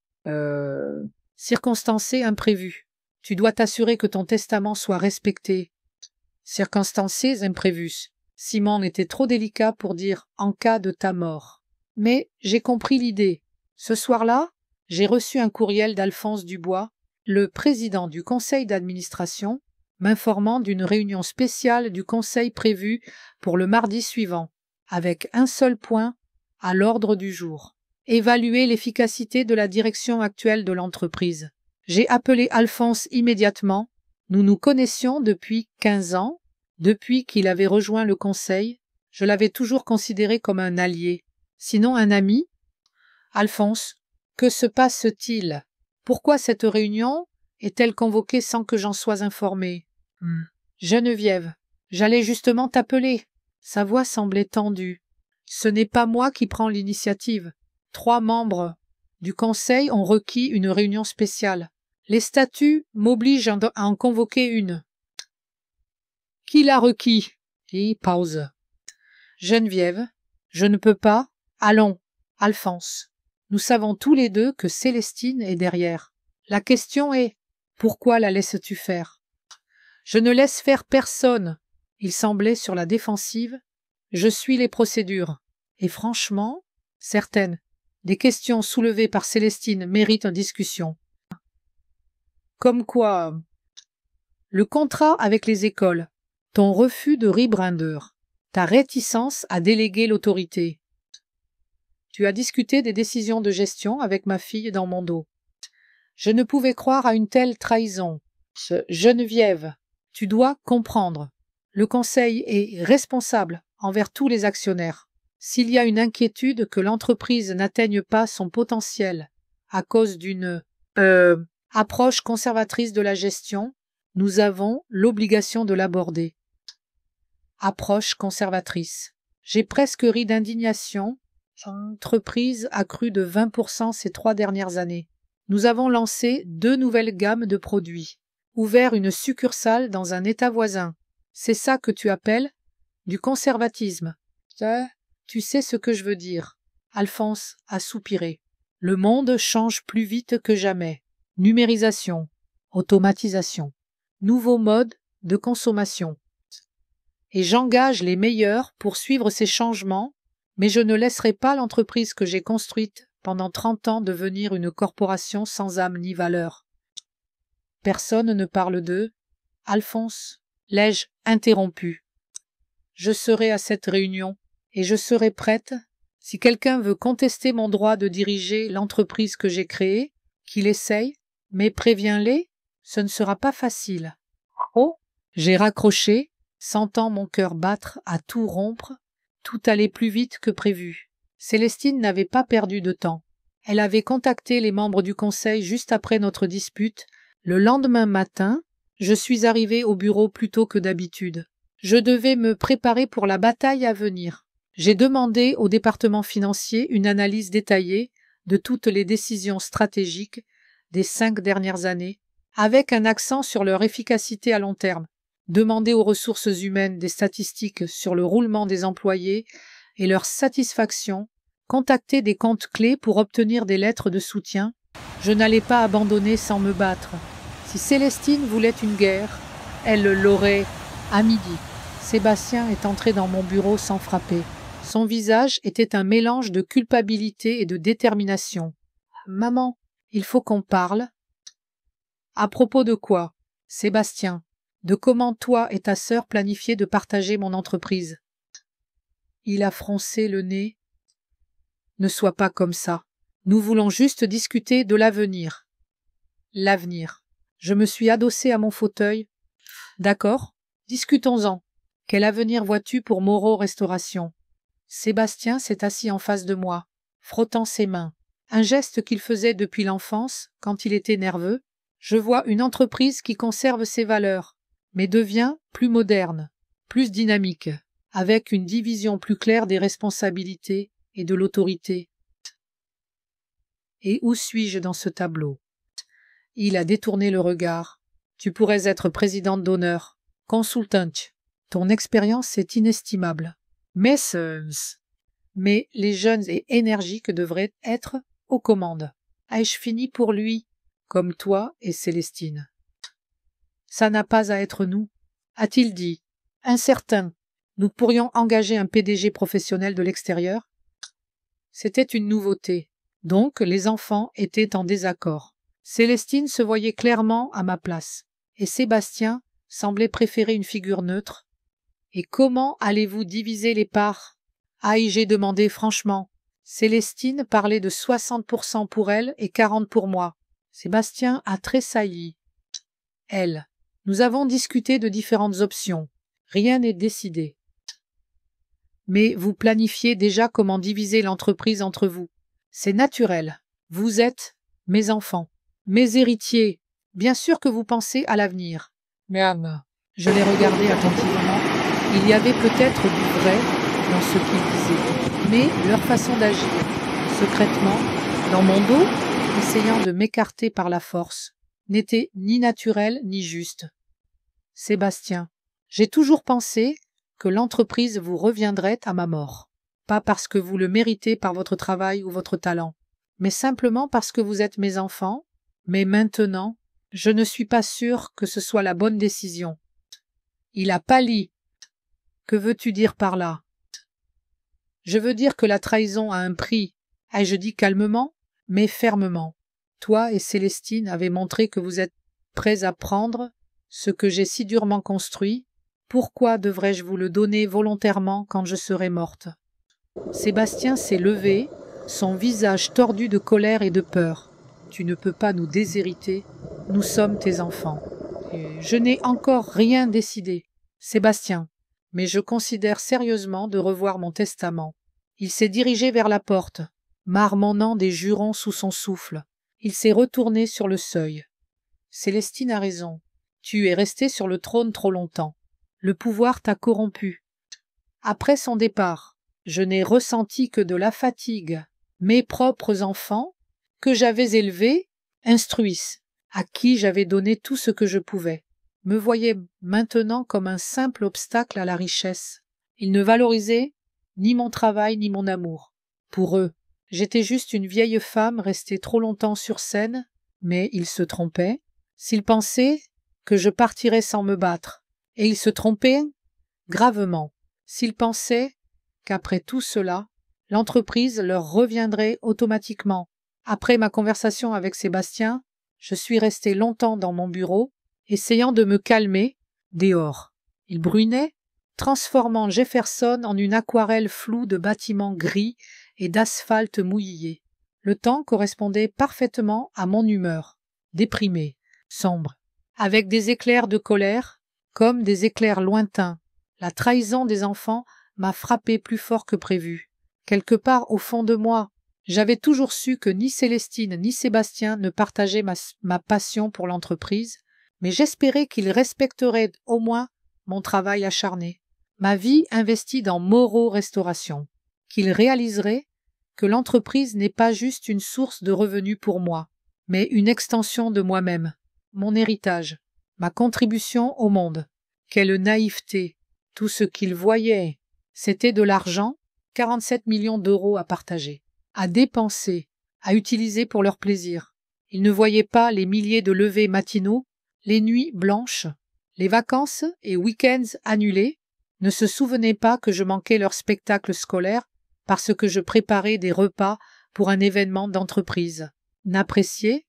[SPEAKER 1] circonstancé imprévu. Tu dois t'assurer que ton testament soit respecté. Circonstancés imprévus. Simon était trop délicat pour dire en cas de ta mort. Mais j'ai compris l'idée. Ce soir-là, j'ai reçu un courriel d'Alphonse Dubois, le président du conseil d'administration, m'informant d'une réunion spéciale du conseil prévue pour le mardi suivant, avec un seul point à l'ordre du jour. Évaluer l'efficacité de la direction actuelle de l'entreprise. J'ai appelé Alphonse immédiatement. Nous nous connaissions depuis 15 ans. Depuis qu'il avait rejoint le conseil, je l'avais toujours considéré comme un allié, sinon un ami. Alphonse, que se passe-t-il? Pourquoi cette réunion est-elle convoquée sans que j'en sois informé? Geneviève, j'allais justement t'appeler. Sa voix semblait tendue. Ce n'est pas moi qui prends l'initiative. 3 membres du conseil ont requis une réunion spéciale. Les statuts m'obligent à en convoquer une. Qui l'a requis? Pause. Geneviève, je ne peux pas. Allons, Alphonse. Nous savons tous les deux que Célestine est derrière. La question est, pourquoi la laisses-tu faire? Je ne laisse faire personne. Il semblait sur la défensive. Je suis les procédures. Et franchement, certaines des questions soulevées par Célestine méritent discussion. Comme quoi, le contrat avec les écoles, ton refus de rebrander, ta réticence à déléguer l'autorité. Tu as discuté des décisions de gestion avec ma fille dans mon dos. Je ne pouvais croire à une telle trahison. Geneviève, tu dois comprendre. Le conseil est responsable envers tous les actionnaires. S'il y a une inquiétude que l'entreprise n'atteigne pas son potentiel à cause d'une approche conservatrice de la gestion, nous avons l'obligation de l'aborder. Approche conservatrice. J'ai presque ri d'indignation. L'entreprise a cru de 20% ces 3 dernières années. Nous avons lancé 2 nouvelles gammes de produits, ouvert une succursale dans un État voisin. C'est ça que tu appelles du conservatisme. Tu sais ce que je veux dire. Alphonse a soupiré. Le monde change plus vite que jamais. Numérisation, automatisation, nouveaux modes de consommation. Et j'engage les meilleurs pour suivre ces changements, mais je ne laisserai pas l'entreprise que j'ai construite pendant 30 ans devenir une corporation sans âme ni valeur. Personne ne parle d'eux. Alphonse, l'ai-je interrompu. Je serai à cette réunion et je serai prête, si quelqu'un veut contester mon droit de diriger l'entreprise que j'ai créée, qu'il essaye, mais préviens-les, ce ne sera pas facile. Oh, j'ai raccroché, sentant mon cœur battre à tout rompre, tout allait plus vite que prévu. Célestine n'avait pas perdu de temps. Elle avait contacté les membres du conseil juste après notre dispute. Le lendemain matin, je suis arrivée au bureau plus tôt que d'habitude. Je devais me préparer pour la bataille à venir. J'ai demandé au département financier une analyse détaillée de toutes les décisions stratégiques des 5 dernières années, avec un accent sur leur efficacité à long terme. Demandé aux ressources humaines des statistiques sur le roulement des employés et leur satisfaction, contacter des comptes clés pour obtenir des lettres de soutien. Je n'allais pas abandonner sans me battre. Si Célestine voulait une guerre, elle l'aurait à midi. Sébastien est entré dans mon bureau sans frapper. Son visage était un mélange de culpabilité et de détermination. « Maman, il faut qu'on parle. » « À propos de quoi, Sébastien? De comment toi et ta sœur planifiez de partager mon entreprise? » Il a froncé le nez. « Ne sois pas comme ça. Nous voulons juste discuter de l'avenir. » L'avenir. Je me suis adossée à mon fauteuil. « D'accord, discutons-en. Quel avenir vois-tu pour Moreau Restauration ?» Sébastien s'est assis en face de moi, frottant ses mains. Un geste qu'il faisait depuis l'enfance, quand il était nerveux. Je vois une entreprise qui conserve ses valeurs, mais devient plus moderne, plus dynamique, avec une division plus claire des responsabilités et de l'autorité. Et où suis-je dans ce tableau? Il a détourné le regard. Tu pourrais être présidente d'honneur, consultante. Ton expérience est inestimable. Mais les jeunes et énergiques devraient être aux commandes. Ai-je fini pour lui, comme toi et Célestine? Ça n'a pas à être nous, a-t-il dit. Incertain. Nous pourrions engager un PDG professionnel de l'extérieur. C'était une nouveauté. Donc, les enfants étaient en désaccord. Célestine se voyait clairement à ma place, et Sébastien semblait préférer une figure neutre. Et comment allez-vous diviser les parts? J'ai demandé franchement. Célestine parlait de 60% pour elle et 40% pour moi. Sébastien a tressailli. Elle. Nous avons discuté de différentes options. Rien n'est décidé. Mais vous planifiez déjà comment diviser l'entreprise entre vous. C'est naturel. Vous êtes mes enfants, mes héritiers. Bien sûr que vous pensez à l'avenir. Merde. Je l'ai regardé attentivement. Il y avait peut-être du vrai dans ce qu'ils disaient, mais leur façon d'agir, secrètement, dans mon dos, essayant de m'écarter par la force, n'était ni naturelle ni juste. Sébastien, j'ai toujours pensé que l'entreprise vous reviendrait à ma mort. Pas parce que vous le méritez par votre travail ou votre talent, mais simplement parce que vous êtes mes enfants. Mais maintenant, je ne suis pas sûre que ce soit la bonne décision. Il a pâli. Que veux-tu dire par là? Je veux dire que la trahison a un prix, ai-je dit calmement, mais fermement. Toi et Célestine avez montré que vous êtes prêts à prendre ce que j'ai si durement construit. Pourquoi devrais-je vous le donner volontairement quand je serai morte? Sébastien s'est levé, son visage tordu de colère et de peur. Tu ne peux pas nous déshériter, nous sommes tes enfants. Et je n'ai encore rien décidé, Sébastien, mais je considère sérieusement de revoir mon testament. Il s'est dirigé vers la porte, marmonnant des jurons sous son souffle. Il s'est retourné sur le seuil. Célestine a raison. Tu es resté sur le trône trop longtemps. Le pouvoir t'a corrompu. Après son départ, je n'ai ressenti que de la fatigue. Mes propres enfants, que j'avais élevés, instruits, à qui j'avais donné tout ce que je pouvais, me voyaient maintenant comme un simple obstacle à la richesse. Ils ne valorisaient ni mon travail ni mon amour. Pour eux, j'étais juste une vieille femme restée trop longtemps sur scène, mais ils se trompaient. S'ils pensaient que je partirais sans me battre, et ils se trompaient gravement. S'ils pensaient qu'après tout cela, l'entreprise leur reviendrait automatiquement. Après ma conversation avec Sébastien, je suis resté longtemps dans mon bureau, essayant de me calmer, dehors. Il brunait, transformant Jefferson en une aquarelle floue de bâtiments gris et d'asphalte mouillé. Le temps correspondait parfaitement à mon humeur, déprimée, sombre, avec des éclairs de colère, comme des éclairs lointains. La trahison des enfants m'a frappé plus fort que prévu. Quelque part au fond de moi, j'avais toujours su que ni Célestine ni Sébastien ne partageaient ma passion pour l'entreprise, mais j'espérais qu'ils respecteraient au moins mon travail acharné, ma vie investie dans Moreau Restauration, qu'ils réaliseraient que l'entreprise n'est pas juste une source de revenus pour moi, mais une extension de moi-même, mon héritage, ma contribution au monde. Quelle naïveté! Tout ce qu'ils voyaient, c'était de l'argent, 47 millions d'euros à partager, à dépenser, à utiliser pour leur plaisir. Ils ne voyaient pas les milliers de levers matinaux, les nuits blanches, les vacances et week-ends annulés, ne se souvenaient pas que je manquais leur spectacle scolaire parce que je préparais des repas pour un événement d'entreprise. N'appréciaient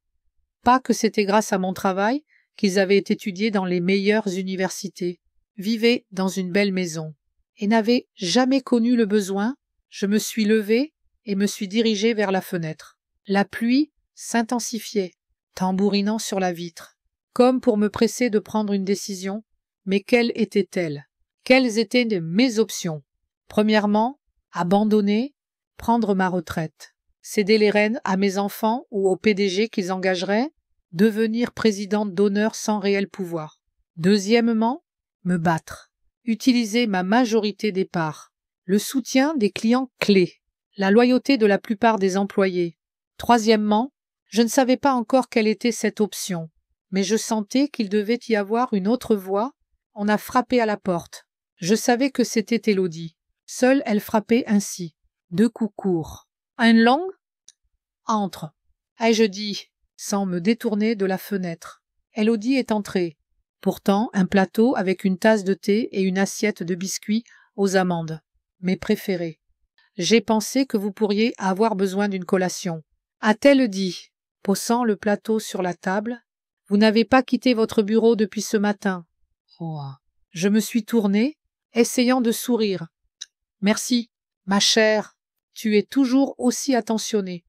[SPEAKER 1] pas que c'était grâce à mon travail qu'ils avaient étudié dans les meilleures universités, vivaient dans une belle maison, et n'avaient jamais connu le besoin. Je me suis levé et me suis dirigé vers la fenêtre. La pluie s'intensifiait, tambourinant sur la vitre, comme pour me presser de prendre une décision. Mais quelle était-elle? Quelles étaient mes options? Premièrement, abandonner, prendre ma retraite, céder les rênes à mes enfants ou au PDG qu'ils engageraient, devenir présidente d'honneur sans réel pouvoir. Deuxièmement, me battre, utiliser ma majorité des parts, le soutien des clients clés, la loyauté de la plupart des employés. Troisièmement, je ne savais pas encore quelle était cette option, mais je sentais qu'il devait y avoir une autre voie. On a frappé à la porte. Je savais que c'était Élodie. Seule elle frappait ainsi, 2 coups courts. Un long? Entre, ai-je dit, sans me détourner de la fenêtre. Élodie est entrée. Pourtant, un plateau avec une tasse de thé et une assiette de biscuits aux amandes, mes préférés. J'ai pensé que vous pourriez avoir besoin d'une collation. A-t-elle dit, posant le plateau sur la table. Vous n'avez pas quitté votre bureau depuis ce matin. Oh. Je me suis tournée, essayant de sourire. Merci, ma chère, tu es toujours aussi attentionnée.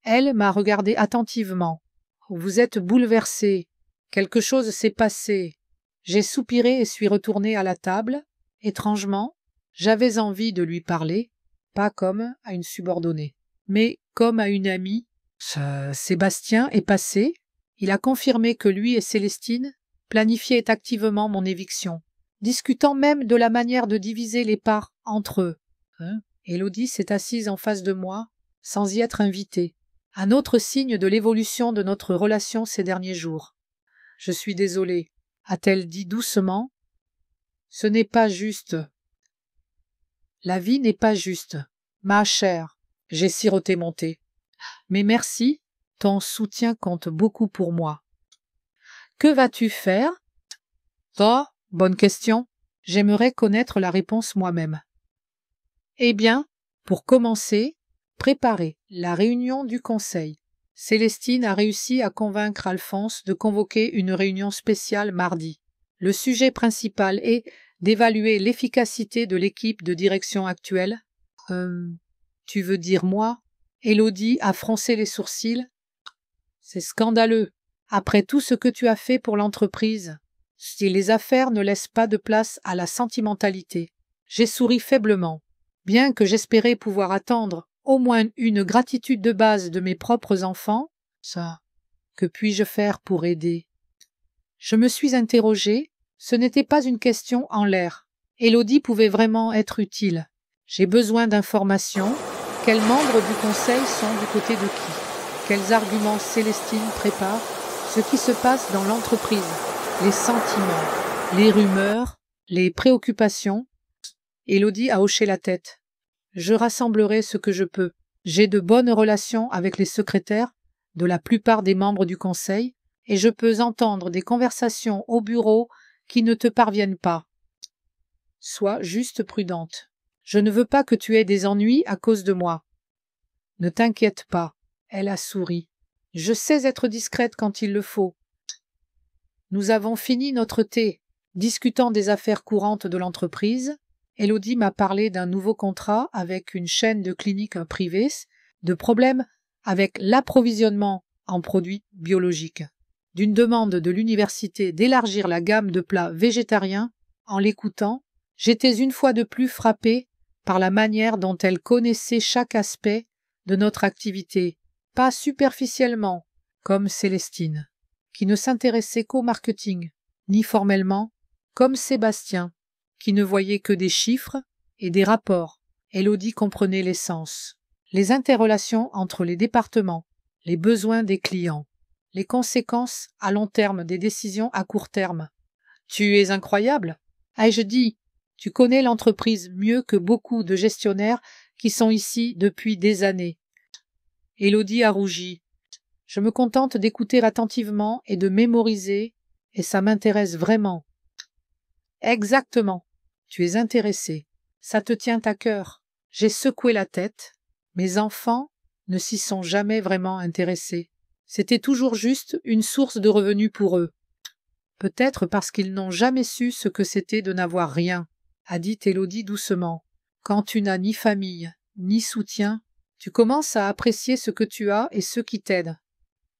[SPEAKER 1] Elle m'a regardé attentivement. Vous êtes bouleversée. Quelque chose s'est passé. J'ai soupiré et suis retournée à la table. Étrangement, j'avais envie de lui parler, pas comme à une subordonnée, mais comme à une amie. Sébastien est passé. Il a confirmé que lui et Célestine planifiaient activement mon éviction, discutant même de la manière de diviser les parts entre eux. Élodie s'est assise en face de moi, sans y être invitée. Un autre signe de l'évolution de notre relation ces derniers jours. Je suis désolée, a-t-elle dit doucement. Ce n'est pas juste. La vie n'est pas juste. Ma chère, j'ai siroté mon thé. Mais merci, ton soutien compte beaucoup pour moi. Que vas-tu faire? Oh, bonne question. J'aimerais connaître la réponse moi-même. Eh bien, pour commencer, préparer la réunion du conseil. Célestine a réussi à convaincre Alphonse de convoquer une réunion spéciale mardi. Le sujet principal est d'évaluer l'efficacité de l'équipe de direction actuelle. Tu veux dire moi? Élodie a froncé les sourcils. C'est scandaleux. Après tout ce que tu as fait pour l'entreprise, si les affaires ne laissent pas de place à la sentimentalité. J'ai souri faiblement. Bien que j'espérais pouvoir attendre au moins une gratitude de base de mes propres enfants, ça, que puis-je faire pour aider? Je me suis interrogée, ce n'était pas une question en l'air. Élodie pouvait vraiment être utile. J'ai besoin d'informations. Quels membres du conseil sont du côté de qui? Quels arguments Célestine prépare? Ce qui se passe dans l'entreprise, les sentiments, les rumeurs, les préoccupations. Élodie a hoché la tête. Je rassemblerai ce que je peux. J'ai de bonnes relations avec les secrétaires de la plupart des membres du conseil et je peux entendre des conversations au bureau qui ne te parviennent pas. Sois juste prudente. Je ne veux pas que tu aies des ennuis à cause de moi. Ne t'inquiète pas. Elle a souri. Je sais être discrète quand il le faut. Nous avons fini notre thé. Discutant des affaires courantes de l'entreprise, Élodie m'a parlé d'un nouveau contrat avec une chaîne de cliniques privées, de problèmes avec l'approvisionnement en produits biologiques, d'une demande de l'université d'élargir la gamme de plats végétariens. En l'écoutant, j'étais une fois de plus frappée par la manière dont elle connaissait chaque aspect de notre activité, pas superficiellement, comme Célestine, qui ne s'intéressait qu'au marketing, ni formellement, comme Sébastien, qui ne voyait que des chiffres et des rapports. Élodie comprenait l'essence, les interrelations entre les départements, les besoins des clients, les conséquences à long terme des décisions à court terme. Tu es incroyable, ai-je dit. Tu connais l'entreprise mieux que beaucoup de gestionnaires qui sont ici depuis des années. Élodie a rougi. Je me contente d'écouter attentivement et de mémoriser, et ça m'intéresse vraiment. Exactement. Tu es intéressé. Ça te tient à cœur. J'ai secoué la tête. Mes enfants ne s'y sont jamais vraiment intéressés. C'était toujours juste une source de revenus pour eux. Peut-être parce qu'ils n'ont jamais su ce que c'était de n'avoir rien, a dit Élodie doucement. Quand tu n'as ni famille, ni soutien, tu commences à apprécier ce que tu as et ceux qui t'aident.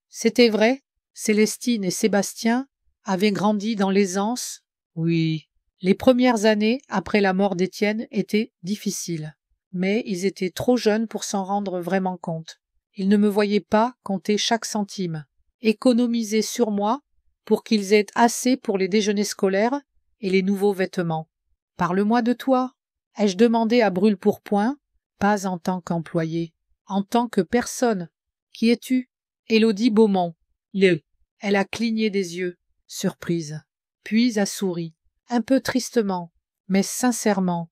[SPEAKER 1] C'était vrai, Célestine et Sébastien avaient grandi dans l'aisance. Oui, les premières années après la mort d'Étienne étaient difficiles, mais ils étaient trop jeunes pour s'en rendre vraiment compte. Ils ne me voyaient pas compter chaque centime, économiser sur moi pour qu'ils aient assez pour les déjeuners scolaires et les nouveaux vêtements. Parle-moi de toi, ai-je demandé à brûle-pourpoint, pas en tant qu'employé, en tant que personne. Qui es-tu? Élodie Beaumont. Elle a cligné des yeux, surprise, puis a souri, un peu tristement, mais sincèrement.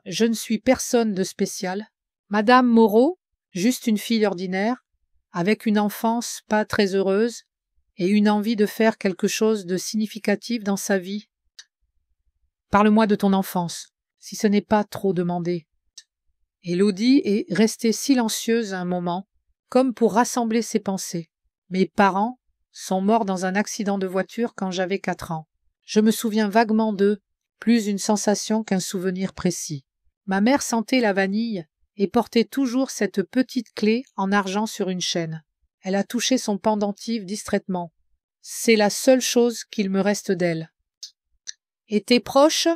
[SPEAKER 1] Je ne suis personne de spécial. Madame Moreau, juste une fille ordinaire, avec une enfance pas très heureuse et une envie de faire quelque chose de significatif dans sa vie. Parle-moi de ton enfance, si ce n'est pas trop demandé. Élodie est restée silencieuse un moment, comme pour rassembler ses pensées. Mes parents sont morts dans un accident de voiture quand j'avais 4 ans. Je me souviens vaguement d'eux, plus une sensation qu'un souvenir précis. Ma mère sentait la vanille et portait toujours cette petite clé en argent sur une chaîne. Elle a touché son pendentif distraitement. C'est la seule chose qu'il me reste d'elle. Et tes proches?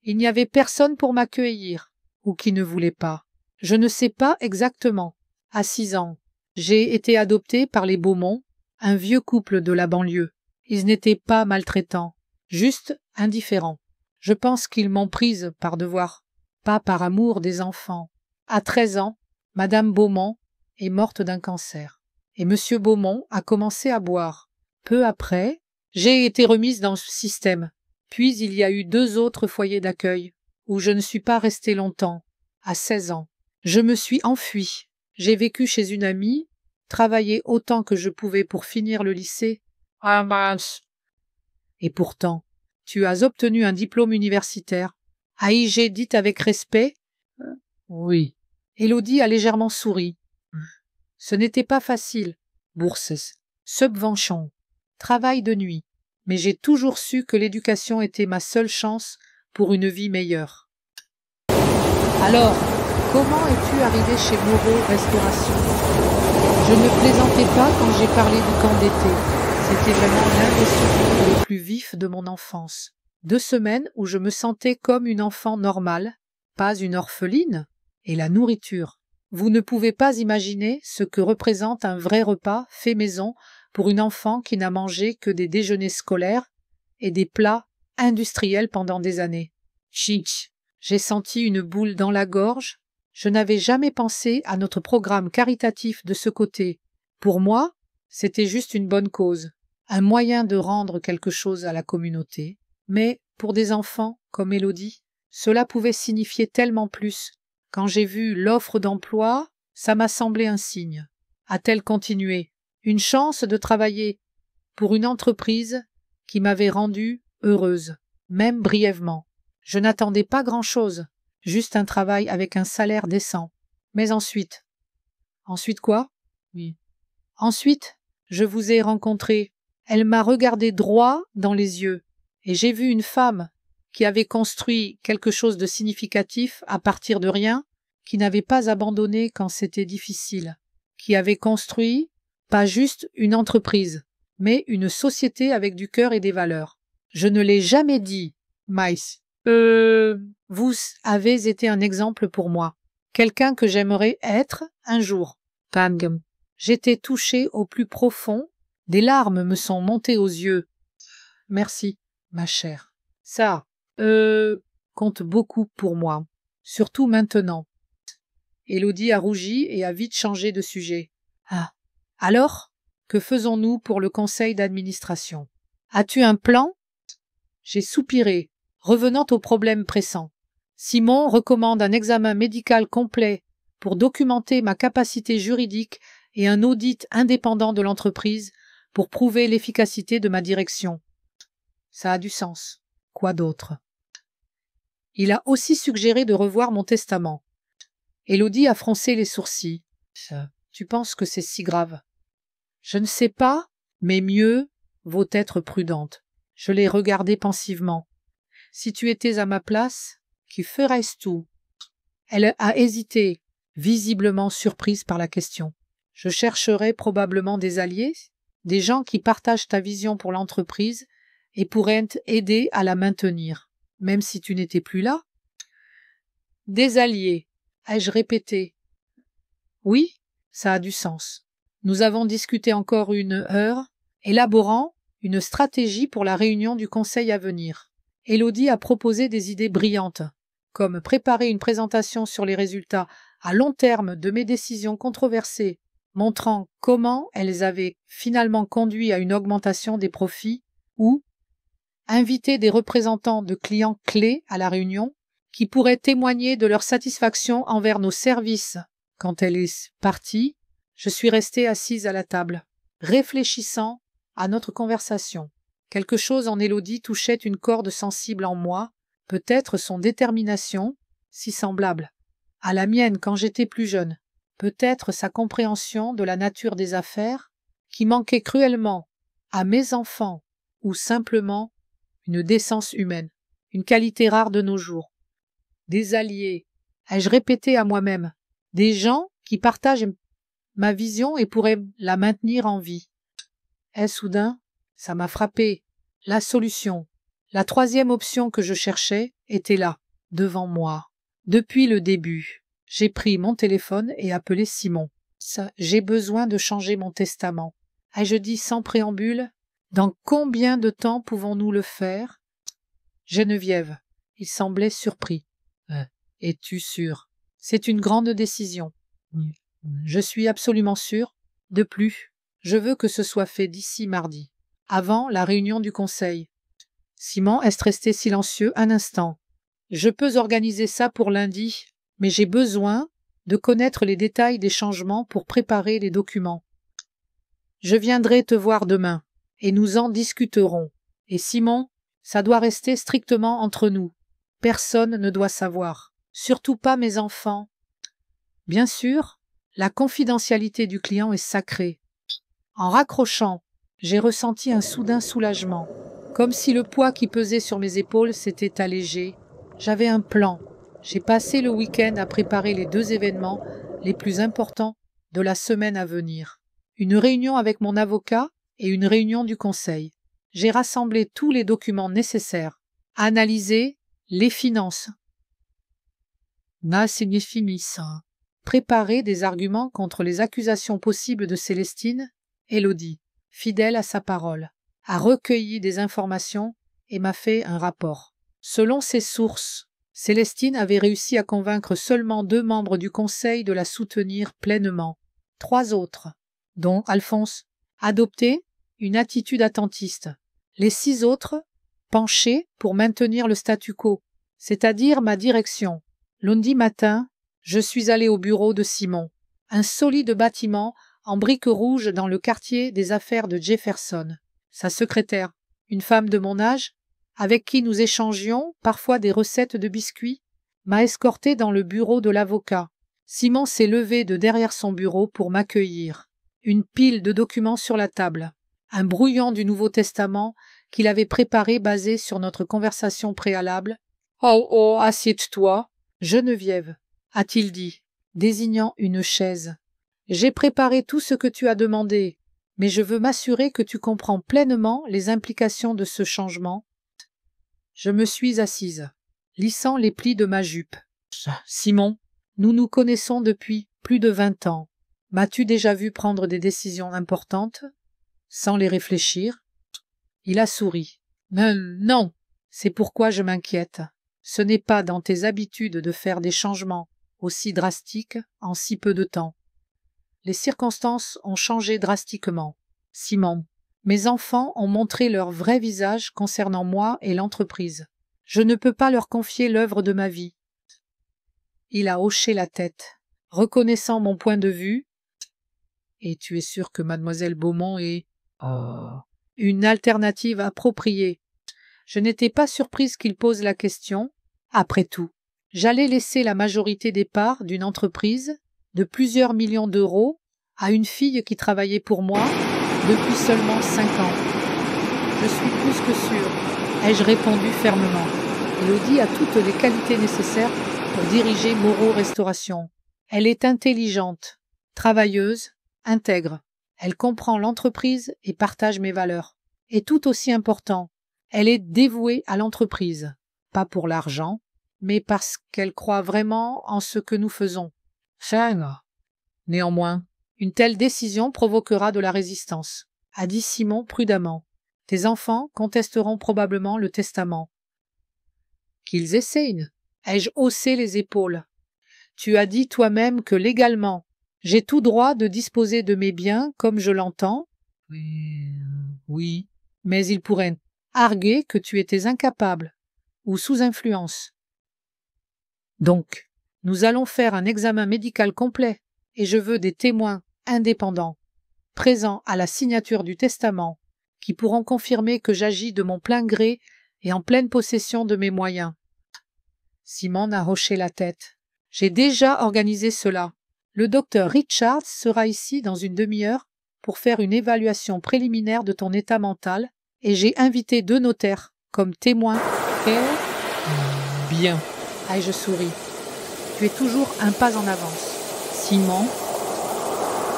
[SPEAKER 1] Il n'y avait personne pour m'accueillir, ou qui ne voulait pas. Je ne sais pas exactement. À 6 ans, j'ai été adoptée par les Beaumont, un vieux couple de la banlieue. Ils n'étaient pas maltraitants, juste indifférents. Je pense qu'ils m'ont prise par devoir, pas par amour des enfants. À 13 ans, Madame Beaumont est morte d'un cancer, et Monsieur Beaumont a commencé à boire. Peu après, j'ai été remise dans ce système. Puis il y a eu 2 autres foyers d'accueil, où je ne suis pas restée longtemps, à 16 ans. Je me suis enfuie. J'ai vécu chez une amie, travaillé autant que je pouvais pour finir le lycée. Ah mince. Et pourtant, tu as obtenu un diplôme universitaire. Aïgé dit avec respect. Oui. Élodie a légèrement souri. Ce n'était pas facile. Bourses, subventions, travail de nuit. Mais j'ai toujours su que l'éducation était ma seule chance pour une vie meilleure. Alors, comment es-tu arrivé chez Moreau Restauration? Je ne plaisantais pas quand j'ai parlé du camp d'été. C'était vraiment l'un des souvenirs les plus vifs de mon enfance. 2 semaines où je me sentais comme une enfant normale, pas une orpheline, et la nourriture. Vous ne pouvez pas imaginer ce que représente un vrai repas fait maison pour une enfant qui n'a mangé que des déjeuners scolaires et des plats industriels pendant des années. Chic. J'ai senti une boule dans la gorge. Je n'avais jamais pensé à notre programme caritatif de ce côté. Pour moi, c'était juste une bonne cause, un moyen de rendre quelque chose à la communauté. Mais pour des enfants comme Élodie, cela pouvait signifier tellement plus. Quand j'ai vu l'offre d'emploi, ça m'a semblé un signe. A-t-elle continué? Une chance de travailler pour une entreprise qui m'avait rendue heureuse, même brièvement. Je n'attendais pas grand-chose, juste un travail avec un salaire décent. Mais ensuite... Ensuite quoi? Oui. Ensuite, je vous ai rencontré. Elle m'a regardé droit dans les yeux, et j'ai vu une femme qui avait construit quelque chose de significatif à partir de rien, qui n'avait pas abandonné quand c'était difficile, qui avait construit pas juste une entreprise, mais une société avec du cœur et des valeurs. Je ne l'ai jamais dit, Maïs. Vous avez été un exemple pour moi, quelqu'un que j'aimerais être un jour. Pangam. J'étais touchée au plus profond, des larmes me sont montées aux yeux. Merci, ma chère. Ça, compte beaucoup pour moi, surtout maintenant. Élodie a rougi et a vite changé de sujet. Ah. Alors, que faisons-nous pour le conseil d'administration? As-tu un plan? J'ai soupiré, revenant au problème pressant. Simon recommande un examen médical complet pour documenter ma capacité juridique et un audit indépendant de l'entreprise pour prouver l'efficacité de ma direction. Ça a du sens. Quoi d'autre? Il a aussi suggéré de revoir mon testament. Élodie a froncé les sourcils. Tu penses que c'est si grave? Je ne sais pas, mais mieux vaut être prudente. Je l'ai regardée pensivement. Si tu étais à ma place, qui ferais-tu? Elle a hésité, visiblement surprise par la question. Je chercherais probablement des alliés, des gens qui partagent ta vision pour l'entreprise et pourraient t'aider à la maintenir, même si tu n'étais plus là. Des alliés, ai-je répété. Oui, ça a du sens. Nous avons discuté encore 1 heure, élaborant une stratégie pour la réunion du conseil à venir. Élodie a proposé des idées brillantes, comme préparer une présentation sur les résultats à long terme de mes décisions controversées, montrant comment elles avaient finalement conduit à une augmentation des profits, ou inviter des représentants de clients clés à la réunion qui pourraient témoigner de leur satisfaction envers nos services. Quand elle est partie, je suis restée assise à la table, réfléchissant à notre conversation. Quelque chose en Élodie touchait une corde sensible en moi, peut-être son détermination, si semblable à la mienne quand j'étais plus jeune, peut-être sa compréhension de la nature des affaires, qui manquait cruellement à mes enfants, ou simplement une décence humaine, une qualité rare de nos jours. Des alliés, ai-je répété à moi-même, des gens qui partagent ma vision et pourraient la maintenir en vie. Et soudain, ça m'a frappé. La solution, la 3e option que je cherchais, était là, devant moi. Depuis le début, j'ai pris mon téléphone et appelé Simon. J'ai besoin de changer mon testament. Ai-je dit sans préambule, dans combien de temps pouvons-nous le faire? Geneviève, il semblait surpris. Es-tu sûre? C'est une grande décision. Je suis absolument sûre. De plus, je veux que ce soit fait d'ici mardi, avant la réunion du conseil. Simon est resté silencieux un instant. Je peux organiser ça pour lundi, mais j'ai besoin de connaître les détails des changements pour préparer les documents. Je viendrai te voir demain, et nous en discuterons. Et Simon, ça doit rester strictement entre nous. Personne ne doit savoir, surtout pas mes enfants. Bien sûr, la confidentialité du client est sacrée. En raccrochant, j'ai ressenti un soudain soulagement, comme si le poids qui pesait sur mes épaules s'était allégé. J'avais un plan. J'ai passé le week-end à préparer les 2 événements les plus importants de la semaine à venir. Une réunion avec mon avocat et une réunion du conseil. J'ai rassemblé tous les documents nécessaires, analysé les finances. Préparé des arguments contre les accusations possibles de Célestine. Élodie, fidèle à sa parole, a recueilli des informations et m'a fait un rapport. Selon ses sources, Célestine avait réussi à convaincre seulement 2 membres du conseil de la soutenir pleinement. 3 autres, dont Alphonse, adoptaient une attitude attentiste. Les 6 autres penchaient pour maintenir le statu quo, c'est-à-dire ma direction. Lundi matin, je suis allé au bureau de Simon, un solide bâtiment en briques rouges dans le quartier des affaires de Jefferson. Sa secrétaire, une femme de mon âge, avec qui nous échangions parfois des recettes de biscuits, m'a escorté dans le bureau de l'avocat. Simon s'est levé de derrière son bureau pour m'accueillir. Une pile de documents sur la table, un brouillon du Nouveau Testament qu'il avait préparé basé sur notre conversation préalable. « Oh, assieds-toi, Geneviève », a-t-il dit, désignant une chaise. « J'ai préparé tout ce que tu as demandé, mais je veux m'assurer que tu comprends pleinement les implications de ce changement. » Je me suis assise, lissant les plis de ma jupe. « Simon, nous nous connaissons depuis plus de 20 ans. M'as-tu déjà vu prendre des décisions importantes sans les réfléchir ?» Il a souri. « Non, c'est pourquoi je m'inquiète. Ce n'est pas dans tes habitudes de faire des changements aussi drastiques en si peu de temps. Les circonstances ont changé drastiquement. Simon, mes enfants ont montré leur vrai visage concernant moi et l'entreprise. Je ne peux pas leur confier l'œuvre de ma vie. » Il a hoché la tête, reconnaissant mon point de vue. « Et tu es sûr que mademoiselle Beaumont est une alternative appropriée. » Je n'étais pas surprise qu'il pose la question. Après tout, j'allais laisser la majorité des parts d'une entreprise de plusieurs millions d'euros à une fille qui travaillait pour moi depuis seulement 5 ans. « Je suis plus que sûre, » ai-je répondu fermement. Élodie a toutes les qualités nécessaires pour diriger Moreau Restauration. Elle est intelligente, travailleuse, intègre. Elle comprend l'entreprise et partage mes valeurs. Et tout aussi important, elle est dévouée à l'entreprise, pas pour l'argent, mais parce qu'elle croit vraiment en ce que nous faisons. Néanmoins, une telle décision provoquera de la résistance, a dit Simon prudemment. Tes enfants contesteront probablement le testament. Qu'ils essayent. Ai-je haussé les épaules. Tu as dit toi-même que légalement, j'ai tout droit de disposer de mes biens comme je l'entends. Oui, mais ils pourraient arguer que tu étais incapable ou sous influence. Donc, nous allons faire un examen médical complet et je veux des témoins indépendants, présents à la signature du testament, qui pourront confirmer que j'agis de mon plein gré et en pleine possession de mes moyens. Simon a hoché la tête. J'ai déjà organisé cela. Le docteur Richards sera ici dans une demi-heure pour faire une évaluation préliminaire de ton état mental et j'ai invité 2 notaires comme témoins. Bien. Ah, je souris. Tu es toujours un pas en avance. Simon,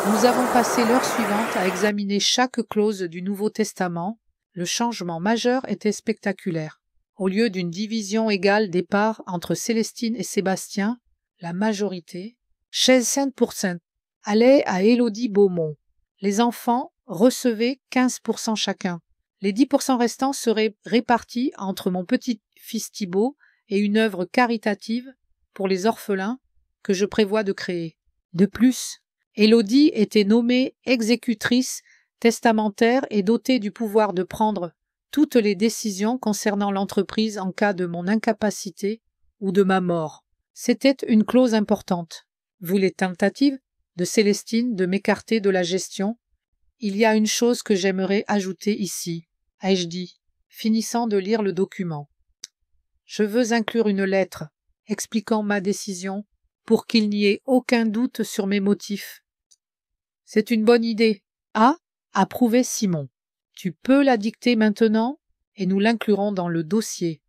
[SPEAKER 1] nous avons passé l'heure suivante à examiner chaque clause du Nouveau Testament. Le changement majeur était spectaculaire. Au lieu d'une division égale des parts entre Célestine et Sébastien, la majorité, 16% allait à Élodie Beaumont. Les enfants recevaient 15% chacun. Les 10% restants seraient répartis entre mon petit-fils Thibaut et une œuvre caritative pour les orphelins que je prévois de créer. De plus, Élodie était nommée exécutrice testamentaire et dotée du pouvoir de prendre toutes les décisions concernant l'entreprise en cas de mon incapacité ou de ma mort. C'était une clause importante. Vu les tentatives de Célestine de m'écarter de la gestion, il y a une chose que j'aimerais ajouter ici, ai-je dit, finissant de lire le document. Je veux inclure une lettre expliquant ma décision pour qu'il n'y ait aucun doute sur mes motifs. C'est une bonne idée. A. Approuvé Simon. Tu peux la dicter maintenant et nous l'inclurons dans le dossier.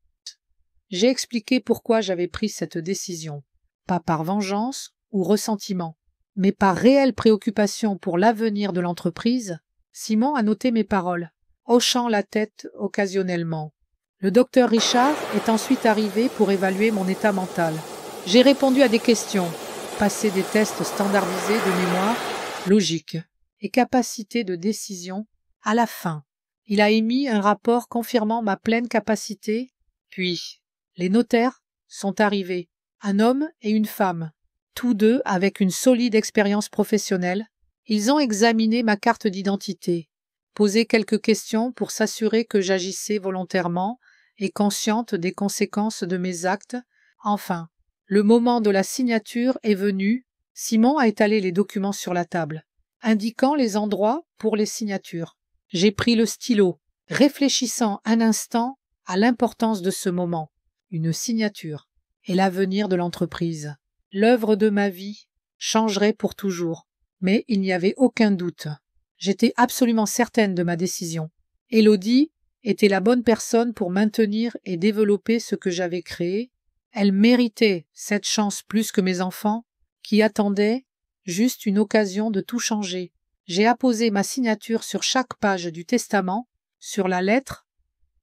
[SPEAKER 1] J'ai expliqué pourquoi j'avais pris cette décision, pas par vengeance ou ressentiment, mais par réelle préoccupation pour l'avenir de l'entreprise. Simon a noté mes paroles, hochant la tête occasionnellement. Le docteur Richard est ensuite arrivé pour évaluer mon état mental. J'ai répondu à des questions, passé des tests standardisés de mémoire, logique et capacité de décision. À la fin, il a émis un rapport confirmant ma pleine capacité, puis les notaires sont arrivés, un homme et une femme, tous deux avec une solide expérience professionnelle. Ils ont examiné ma carte d'identité, posé quelques questions pour s'assurer que j'agissais volontairement et consciente des conséquences de mes actes. Enfin, le moment de la signature est venu. Simon a étalé les documents sur la table, indiquant les endroits pour les signatures. J'ai pris le stylo, réfléchissant un instant à l'importance de ce moment. Une signature et l'avenir de l'entreprise. L'œuvre de ma vie changerait pour toujours. Mais il n'y avait aucun doute. J'étais absolument certaine de ma décision. Élodie était la bonne personne pour maintenir et développer ce que j'avais créé. Elle méritait cette chance plus que mes enfants, qui attendaient juste une occasion de tout changer. J'ai apposé ma signature sur chaque page du testament, sur la lettre,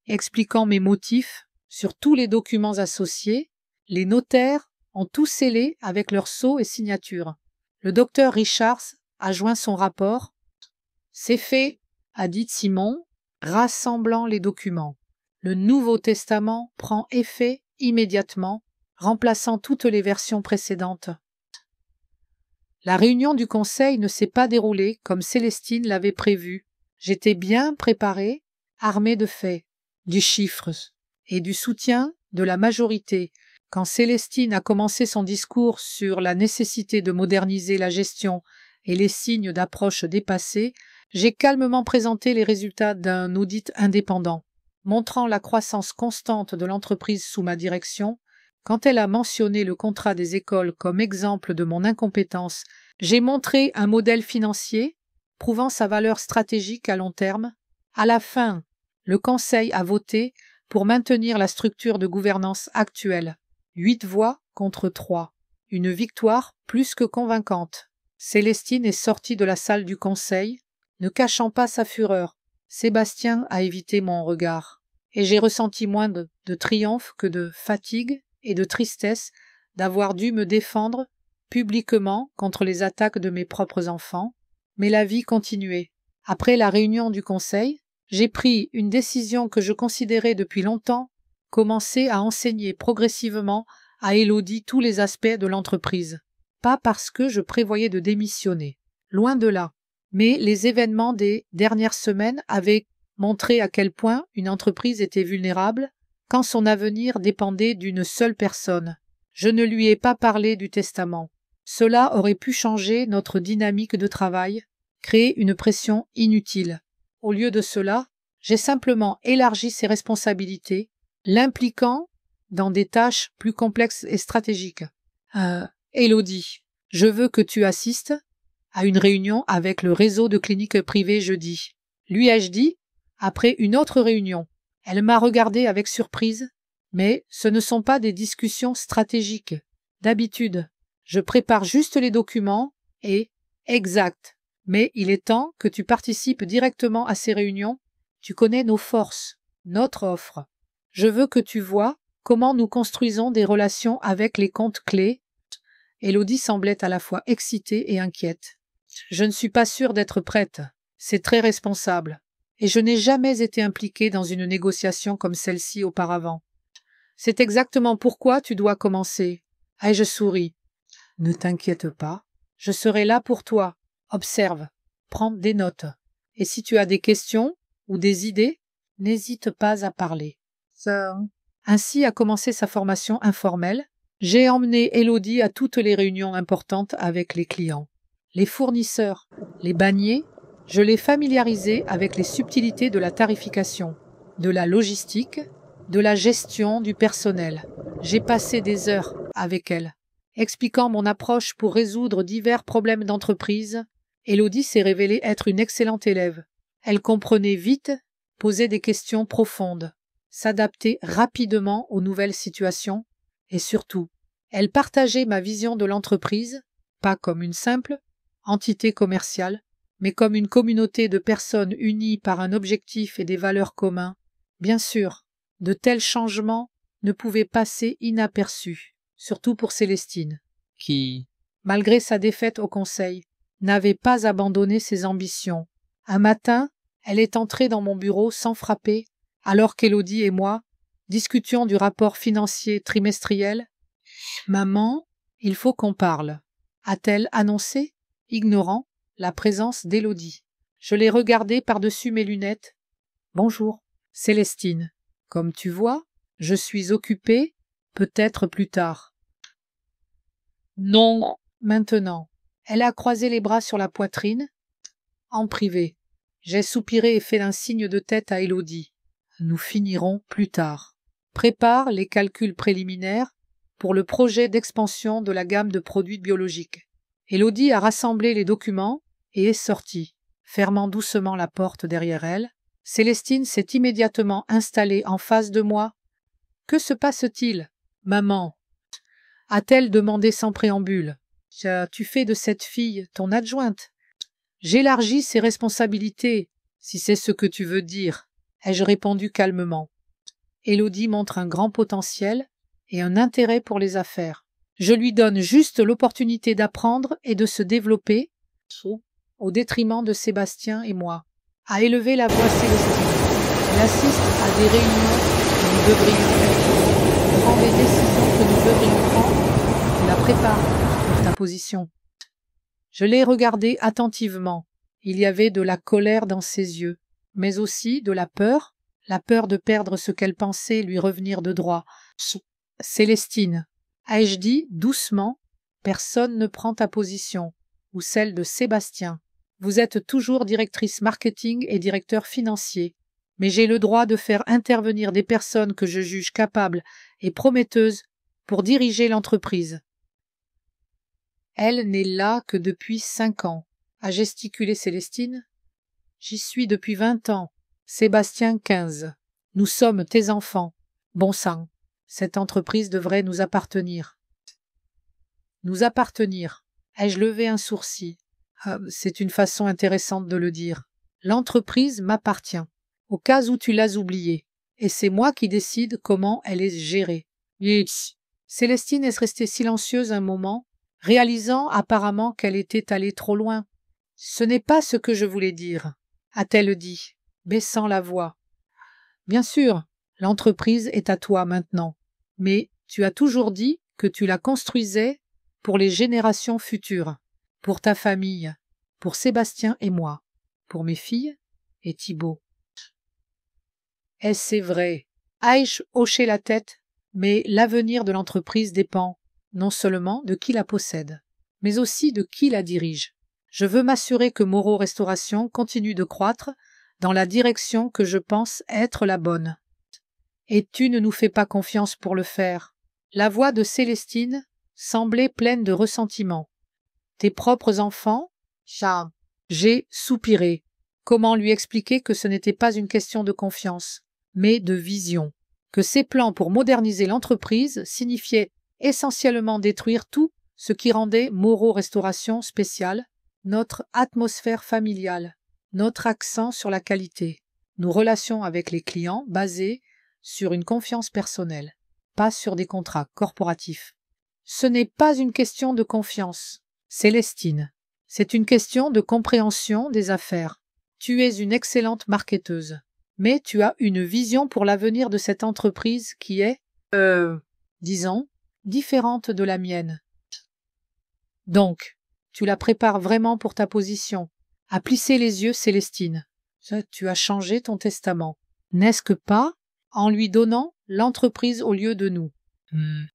[SPEAKER 1] expliquant mes motifs, sur tous les documents associés. Les notaires ont tout scellé avec leur sceau et signature. Le docteur Richards a joint son rapport. C'est fait, a dit Simon, rassemblant les documents. Le Nouveau Testament prend effet immédiatement, remplaçant toutes les versions précédentes. La réunion du conseil ne s'est pas déroulée comme Célestine l'avait prévu. J'étais bien préparée, armée de faits, du chiffre et du soutien de la majorité. Quand Célestine a commencé son discours sur la nécessité de moderniser la gestion et les signes d'approche dépassés, j'ai calmement présenté les résultats d'un audit indépendant, montrant la croissance constante de l'entreprise sous ma direction. Quand elle a mentionné le contrat des écoles comme exemple de mon incompétence, j'ai montré un modèle financier prouvant sa valeur stratégique à long terme. À la fin, le Conseil a voté pour maintenir la structure de gouvernance actuelle. 8 voix contre 3. Une victoire plus que convaincante. Célestine est sortie de la salle du Conseil, ne cachant pas sa fureur. Sébastien a évité mon regard. Et j'ai ressenti moins de triomphe que de fatigue et de tristesse d'avoir dû me défendre publiquement contre les attaques de mes propres enfants. Mais la vie continuait. Après la réunion du Conseil, j'ai pris une décision que je considérais depuis longtemps, commencer à enseigner progressivement à Élodie tous les aspects de l'entreprise. Pas parce que je prévoyais de démissionner, loin de là, mais les événements des dernières semaines avaient montré à quel point une entreprise était vulnérable quand son avenir dépendait d'une seule personne. Je ne lui ai pas parlé du testament. Cela aurait pu changer notre dynamique de travail, créer une pression inutile. Au lieu de cela, j'ai simplement élargi ses responsabilités, l'impliquant dans des tâches plus complexes et stratégiques. Élodie, je veux que tu assistes à une réunion avec le réseau de cliniques privées jeudi. Lui ai-je dit, après une autre réunion. Elle m'a regardé avec surprise, mais ce ne sont pas des discussions stratégiques. D'habitude, je prépare juste les documents et... Exact. Mais il est temps que tu participes directement à ces réunions. Tu connais nos forces, notre offre. Je veux que tu vois comment nous construisons des relations avec les comptes clés. Élodie semblait à la fois excitée et inquiète. Je ne suis pas sûre d'être prête. C'est très responsable. Et je n'ai jamais été impliquée dans une négociation comme celle-ci auparavant. C'est exactement pourquoi tu dois commencer. Et je souris. Ne t'inquiète pas. Je serai là pour toi. Observe. Prends des notes. Et si tu as des questions ou des idées, n'hésite pas à parler. Ainsi a commencé sa formation informelle. J'ai emmené Élodie à toutes les réunions importantes avec les clients, les fournisseurs, les banniers. Je l'ai familiarisée avec les subtilités de la tarification, de la logistique, de la gestion du personnel. J'ai passé des heures avec elle, expliquant mon approche pour résoudre divers problèmes d'entreprise. Élodie s'est révélée être une excellente élève. Elle comprenait vite, posait des questions profondes, s'adaptait rapidement aux nouvelles situations et surtout, elle partageait ma vision de l'entreprise, pas comme une simple entité commerciale, mais comme une communauté de personnes unies par un objectif et des valeurs communs. Bien sûr, de tels changements ne pouvaient passer inaperçus, surtout pour Célestine, qui, malgré sa défaite au conseil, n'avait pas abandonné ses ambitions. Un matin, elle est entrée dans mon bureau sans frapper, alors qu'Élodie et moi discutions du rapport financier trimestriel. « Maman, il faut qu'on parle », a-t-elle annoncé, ignorant la présence d'Élodie. Je l'ai regardée par-dessus mes lunettes. « Bonjour, Célestine. Comme tu vois, je suis occupée, peut-être plus tard. » « Non, maintenant. » Elle a croisé les bras sur la poitrine. En privé. J'ai soupiré et fait un signe de tête à Élodie. Nous finirons plus tard. Prépare les calculs préliminaires pour le projet d'expansion de la gamme de produits biologiques. Élodie a rassemblé les documents et est sortie, fermant doucement la porte derrière elle. Célestine s'est immédiatement installée en face de moi. « Que se passe-t-il, maman ?» a-t-elle demandé sans préambule. « Tu fais de cette fille ton adjointe. » « J'élargis ses responsabilités, si c'est ce que tu veux dire, » ai-je répondu calmement. Élodie montre un grand potentiel et un intérêt pour les affaires. Je lui donne juste l'opportunité d'apprendre et de se développer, au détriment de Sébastien et moi. A élevé la voix Célestine. Elle assiste à des réunions que nous devrions faire. Prend des décisions que nous devrions prendre. Tu la prépares pour ta position. Je l'ai regardée attentivement. Il y avait de la colère dans ses yeux, mais aussi de la peur de perdre ce qu'elle pensait lui revenir de droit. « Célestine, ai-je dit doucement, personne ne prend ta position, ou celle de Sébastien. Vous êtes toujours directrice marketing et directeur financier, mais j'ai le droit de faire intervenir des personnes que je juge capables et prometteuses pour diriger l'entreprise. » Elle n'est là que depuis 5 ans, a gesticulé Célestine. J'y suis depuis 20 ans, Sébastien 15. Nous sommes tes enfants. Bon sang, cette entreprise devrait nous appartenir. Nous appartenir. Ai-je levé un sourcil? C'est une façon intéressante de le dire. L'entreprise m'appartient, au cas où tu l'as oublié, et c'est moi qui décide comment elle est gérée. Célestine est restée silencieuse un moment, réalisant apparemment qu'elle était allée trop loin. « Ce n'est pas ce que je voulais dire, » a-t-elle dit, baissant la voix. « Bien sûr, l'entreprise est à toi maintenant, mais tu as toujours dit que tu la construisais pour les générations futures, pour ta famille, pour Sébastien et moi, pour mes filles et Thibaut. » Et c'est vrai. Ai-je hoché la tête, mais l'avenir de l'entreprise dépend non seulement de qui la possède, mais aussi de qui la dirige. Je veux m'assurer que Moreau Restauration continue de croître dans la direction que je pense être la bonne. Et tu ne nous fais pas confiance pour le faire. La voix de Célestine semblait pleine de ressentiment. Tes propres enfants, Charles. J'ai soupiré. Comment lui expliquer que ce n'était pas une question de confiance, mais de vision, que ses plans pour moderniser l'entreprise signifiaient essentiellement détruire tout ce qui rendait Moreau Restauration spécial, notre atmosphère familiale, notre accent sur la qualité, nos relations avec les clients basées sur une confiance personnelle, pas sur des contrats corporatifs. Ce n'est pas une question de confiance, Célestine. C'est une question de compréhension des affaires. Tu es une excellente marketeuse, mais tu as une vision pour l'avenir de cette entreprise qui est, disons, différente de la mienne. Donc, tu la prépares vraiment pour ta position. A plissé les yeux Célestine. Tu as changé ton testament. N'est-ce que pas en lui donnant l'entreprise au lieu de nous?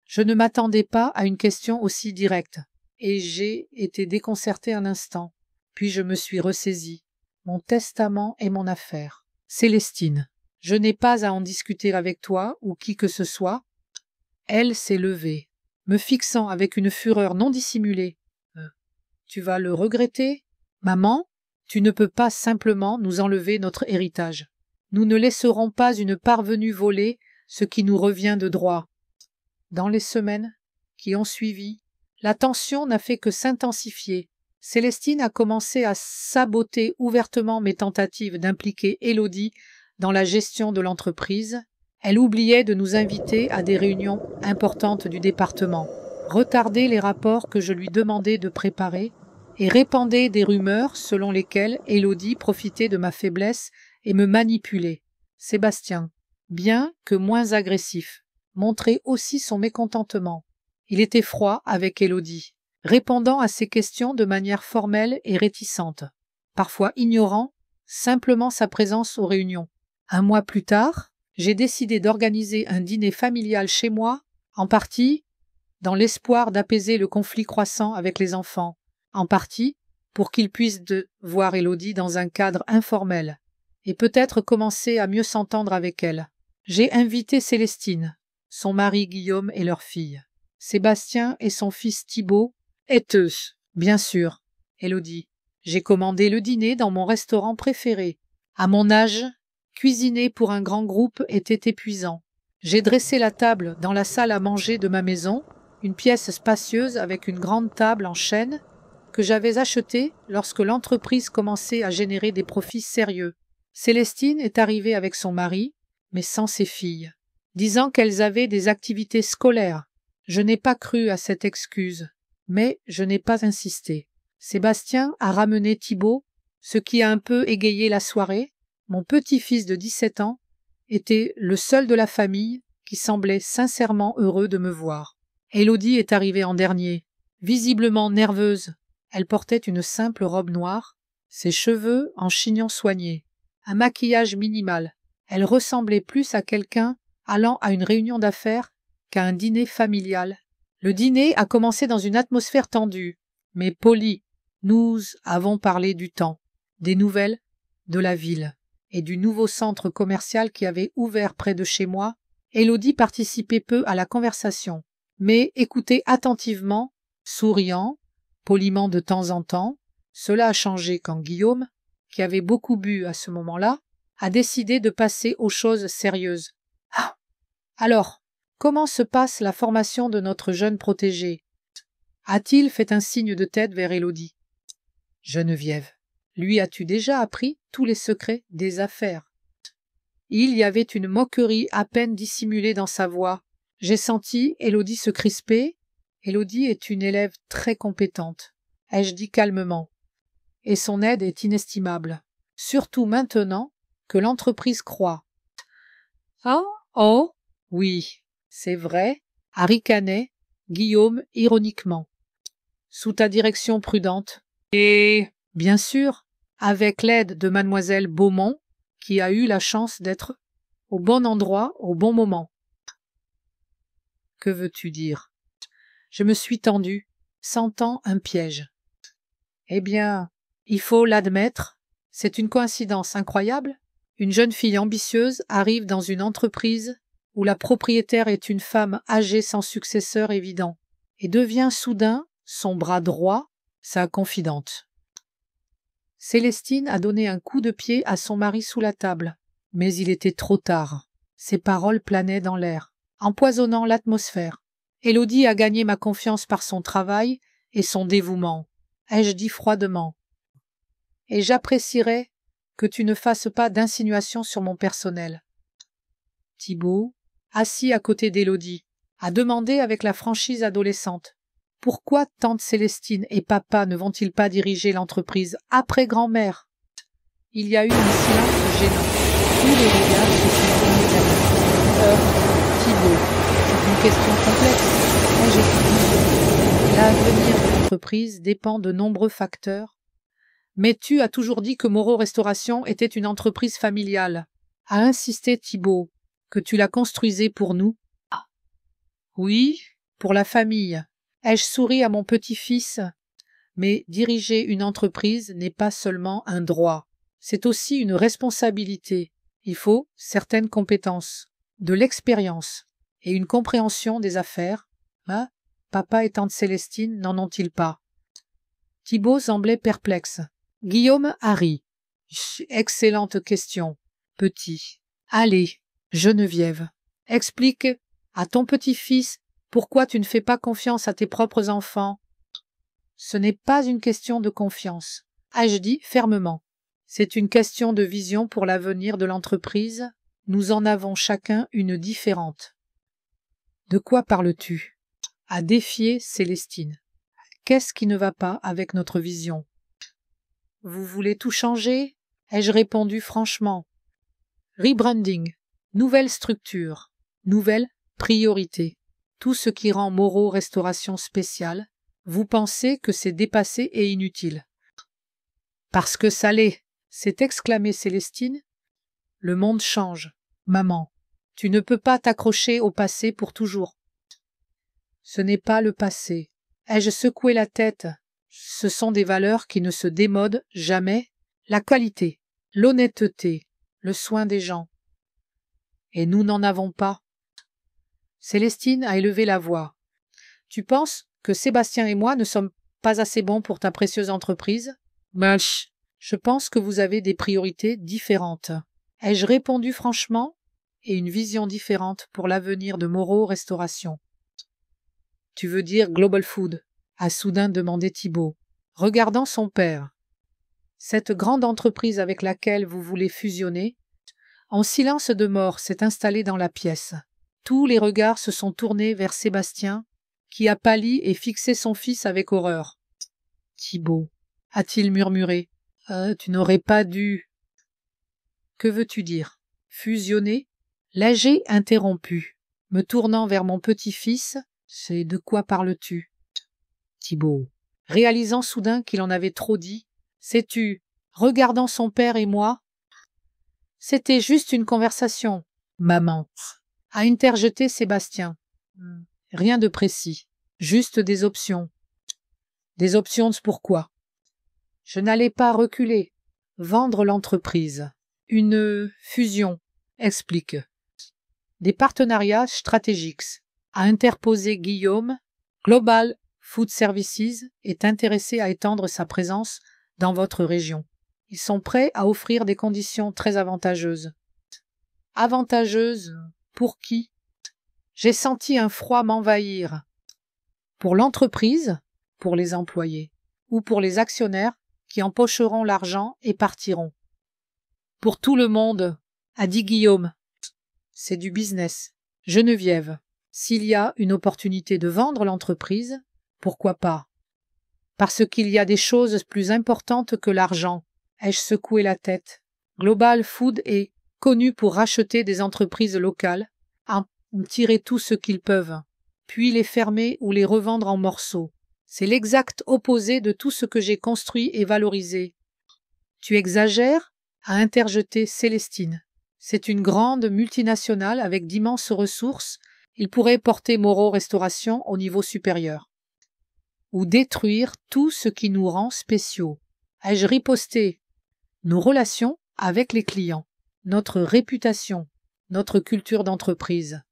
[SPEAKER 1] Je ne m'attendais pas à une question aussi directe, et j'ai été déconcerté un instant. Puis je me suis ressaisi. Mon testament est mon affaire. Célestine, je n'ai pas à en discuter avec toi ou qui que ce soit. Elle s'est levée, me fixant avec une fureur non dissimulée. Tu vas le regretter, maman? Tu ne peux pas simplement nous enlever notre héritage. Nous ne laisserons pas une parvenue voler ce qui nous revient de droit. Dans les semaines qui ont suivi, la tension n'a fait que s'intensifier. Célestine a commencé à saboter ouvertement mes tentatives d'impliquer Élodie dans la gestion de l'entreprise. Elle oubliait de nous inviter à des réunions importantes du département, retardait les rapports que je lui demandais de préparer et répandait des rumeurs selon lesquelles Élodie profitait de ma faiblesse et me manipulait. Sébastien, bien que moins agressif, montrait aussi son mécontentement. Il était froid avec Élodie, répondant à ses questions de manière formelle et réticente, parfois ignorant simplement sa présence aux réunions. Un mois plus tard, j'ai décidé d'organiser un dîner familial chez moi, en partie dans l'espoir d'apaiser le conflit croissant avec les enfants, en partie pour qu'ils puissent voir Élodie dans un cadre informel et peut-être commencer à mieux s'entendre avec elle. J'ai invité Célestine, son mari Guillaume et leur fille, Sébastien et son fils Thibaut, et eux, bien sûr, Élodie. J'ai commandé le dîner dans mon restaurant préféré. À mon âge, cuisiner pour un grand groupe était épuisant. J'ai dressé la table dans la salle à manger de ma maison, une pièce spacieuse avec une grande table en chêne que j'avais achetée lorsque l'entreprise commençait à générer des profits sérieux. Célestine est arrivée avec son mari, mais sans ses filles, disant qu'elles avaient des activités scolaires. Je n'ai pas cru à cette excuse, mais je n'ai pas insisté. Sébastien a ramené Thibaut, ce qui a un peu égayé la soirée. Mon petit-fils de 17 ans était le seul de la famille qui semblait sincèrement heureux de me voir. Élodie est arrivée en dernier, visiblement nerveuse. Elle portait une simple robe noire, ses cheveux en chignon soigné, un maquillage minimal. Elle ressemblait plus à quelqu'un allant à une réunion d'affaires qu'à un dîner familial. Le dîner a commencé dans une atmosphère tendue, mais polie. Nous avons parlé du temps, des nouvelles, de la ville et du nouveau centre commercial qui avait ouvert près de chez moi. Élodie participait peu à la conversation, mais écoutait attentivement, souriant, poliment de temps en temps. Cela a changé quand Guillaume, qui avait beaucoup bu à ce moment-là, a décidé de passer aux choses sérieuses. « Ah, alors, comment se passe la formation de notre jeune protégé ?» A-t-il fait un signe de tête vers Élodie. « Geneviève, lui as-tu déjà appris tous les secrets des affaires ?» Il y avait une moquerie à peine dissimulée dans sa voix. J'ai senti Élodie se crisper. Élodie est une élève très compétente, ai-je dit calmement, et son aide est inestimable, surtout maintenant que l'entreprise croît. « Ah, oh, oui, c'est vrai, » a ricané Guillaume ironiquement. « Sous ta direction prudente. Et, bien sûr, avec l'aide de mademoiselle Beaumont, qui a eu la chance d'être au bon endroit au bon moment. » Que veux-tu dire? Je me suis tendu, sentant un piège. Eh bien, il faut l'admettre, c'est une coïncidence incroyable. Une jeune fille ambitieuse arrive dans une entreprise où la propriétaire est une femme âgée sans successeur évident et devient soudain son bras droit, sa confidente. Célestine a donné un coup de pied à son mari sous la table, mais il était trop tard. Ses paroles planaient dans l'air, empoisonnant l'atmosphère. Élodie a gagné ma confiance par son travail et son dévouement, ai-je dit froidement. Et j'apprécierais que tu ne fasses pas d'insinuations sur mon personnel. Thibaut, assis à côté d'Élodie, a demandé avec la franchise adolescente. Pourquoi tante Célestine et papa ne vont-ils pas diriger l'entreprise après grand-mère? Il y a eu un silence gênant. Tous les regards se sont tournés vers moi. Thibaut, c'est une question complexe. Mais j'ai dit, l'avenir de l'entreprise dépend de nombreux facteurs. Mais tu as toujours dit que Moreau Restauration était une entreprise familiale. a insisté Thibault, que tu la construisais pour nous. Oui, pour la famille. Ai-je souri à mon petit-fils? Mais diriger une entreprise n'est pas seulement un droit, c'est aussi une responsabilité. Il faut certaines compétences, de l'expérience et une compréhension des affaires. Hein? Papa et tante Célestine n'en ont-ils pas? Thibault semblait perplexe. Guillaume a ri. Excellente question, petit. Allez, Geneviève, explique à ton petit-fils pourquoi tu ne fais pas confiance à tes propres enfants. Ce n'est pas une question de confiance, ai-je dit fermement. C'est une question de vision pour l'avenir de l'entreprise. Nous en avons chacun une différente. De quoi parles-tu? A défié Célestine. Qu'est-ce qui ne va pas avec notre vision? Vous voulez tout changer? Ai-je répondu franchement. Rebranding, nouvelle structure, nouvelle priorité. Tout ce qui rend Moreau Restauration spéciale, vous pensez que c'est dépassé et inutile. Parce que ça l'est, s'est exclamée Célestine. Le monde change, maman. Tu ne peux pas t'accrocher au passé pour toujours. Ce n'est pas le passé. Ai-je secoué la tête? Ce sont des valeurs qui ne se démodent jamais. La qualité, l'honnêteté, le soin des gens. Et nous n'en avons pas. Célestine a élevé la voix. Tu penses que Sébastien et moi ne sommes pas assez bons pour ta précieuse entreprise? Je pense que vous avez des priorités différentes. Ai-je répondu franchement? Et une vision différente pour l'avenir de Moreau Restauration. Tu veux dire Global Food? A soudain demandé Thibault, regardant son père. Cette grande entreprise avec laquelle vous voulez fusionner, en silence de mort, s'est installée dans la pièce. Tous les regards se sont tournés vers Sébastien, qui a pâli et fixé son fils avec horreur. Thibault, a-t-il murmuré, tu n'aurais pas dû. Que veux-tu dire? Fusionner? L'ai-je interrompu, me tournant vers mon petit-fils. C'est de quoi parles-tu? Thibault, réalisant soudain qu'il en avait trop dit, sais-tu, regardant son père et moi. C'était juste une conversation, maman, a interjeté Sébastien. Rien de précis, juste des options. Des options pour quoi? Je n'allais pas reculer, vendre l'entreprise. Une fusion, explique. Des partenariats stratégiques, a interposé Guillaume. Global Food Services est intéressé à étendre sa présence dans votre région. Ils sont prêts à offrir des conditions très avantageuses. Avantageuses pour qui? J'ai senti un froid m'envahir. Pour l'entreprise, pour les employés, ou pour les actionnaires qui empocheront l'argent et partiront. Pour tout le monde, a dit Guillaume. C'est du business. Geneviève, s'il y a une opportunité de vendre l'entreprise, pourquoi pas? Parce qu'il y a des choses plus importantes que l'argent. Ai-je secoué la tête? Global Food est connu pour racheter des entreprises locales, en tirer tout ce qu'ils peuvent, puis les fermer ou les revendre en morceaux. C'est l'exact opposé de tout ce que j'ai construit et valorisé. Tu exagères? A interjeté Célestine. C'est une grande multinationale avec d'immenses ressources. Il pourrait porter Moreau Restauration au niveau supérieur. Ou détruire tout ce qui nous rend spéciaux. Ai-je riposté? Nos relations avec les clients, notre réputation, notre culture d'entreprise.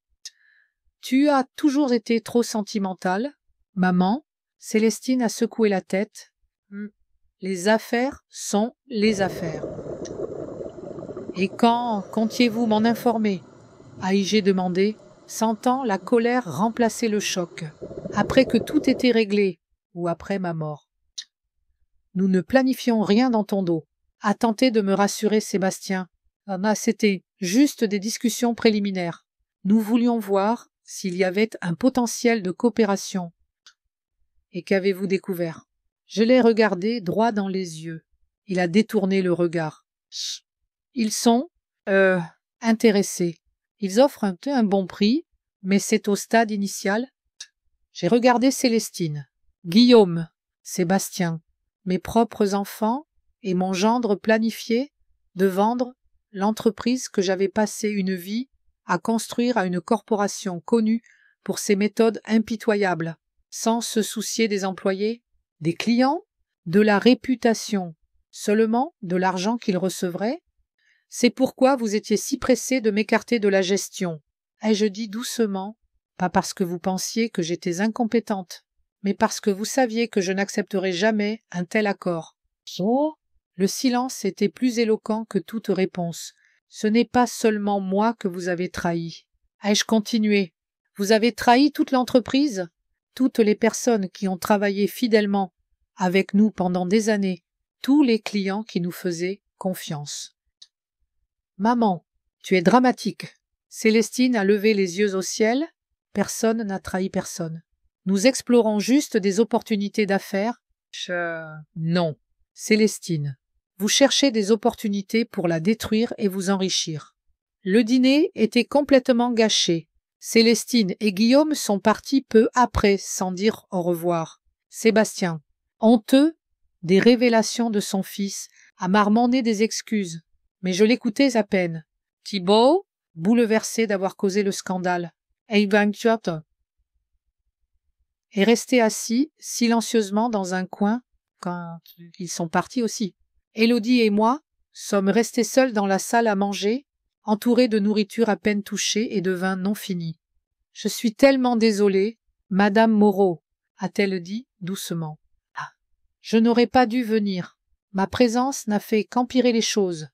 [SPEAKER 1] Tu as toujours été trop sentimentale, maman. Célestine a secoué la tête. Les affaires sont les affaires. Et quand comptiez-vous m'en informer? A-I-G demandé, sentant la colère remplacer le choc. Après que tout était réglé, ou après ma mort. Nous ne planifions rien dans ton dos, a tenté de me rassurer Sébastien. C'était juste des discussions préliminaires. Nous voulions voir s'il y avait un potentiel de coopération. Et qu'avez-vous découvert? Je l'ai regardé droit dans les yeux. Il a détourné le regard. Ils sont, intéressés. Ils offrent un bon prix, mais c'est au stade initial. J'ai regardé Célestine, Guillaume, Sébastien, mes propres enfants et mon gendre planifié de vendre l'entreprise que j'avais passé une vie à construire à une corporation connue pour ses méthodes impitoyables, sans se soucier des employés, des clients, de la réputation, seulement de l'argent qu'ils recevraient? C'est pourquoi vous étiez si pressé de m'écarter de la gestion. Ai-je dit doucement, pas parce que vous pensiez que j'étais incompétente, mais parce que vous saviez que je n'accepterais jamais un tel accord. Oh. Le silence était plus éloquent que toute réponse. Ce n'est pas seulement moi que vous avez trahi. Ai-je continué? Vous avez trahi toute l'entreprise, toutes les personnes qui ont travaillé fidèlement avec nous pendant des années, tous les clients qui nous faisaient confiance. Maman, tu es dramatique. Célestine a levé les yeux au ciel. Personne n'a trahi personne. Nous explorons juste des opportunités d'affaires. Non. Célestine, vous cherchez des opportunités pour la détruire et vous enrichir. Le dîner était complètement gâché. Célestine et Guillaume sont partis peu après sans dire au revoir. Sébastien, honteux des révélations de son fils, a marmonné des excuses, mais je l'écoutais à peine. Thibault, bouleversé d'avoir causé le scandale, est resté assis silencieusement dans un coin quand ils sont partis aussi. Élodie et moi sommes restés seuls dans la salle à manger, entourés de nourriture à peine touchée et de vin non fini. « Je suis tellement désolée, Madame Moreau, a-t-elle dit doucement. Ah, je n'aurais pas dû venir. Ma présence n'a fait qu'empirer les choses.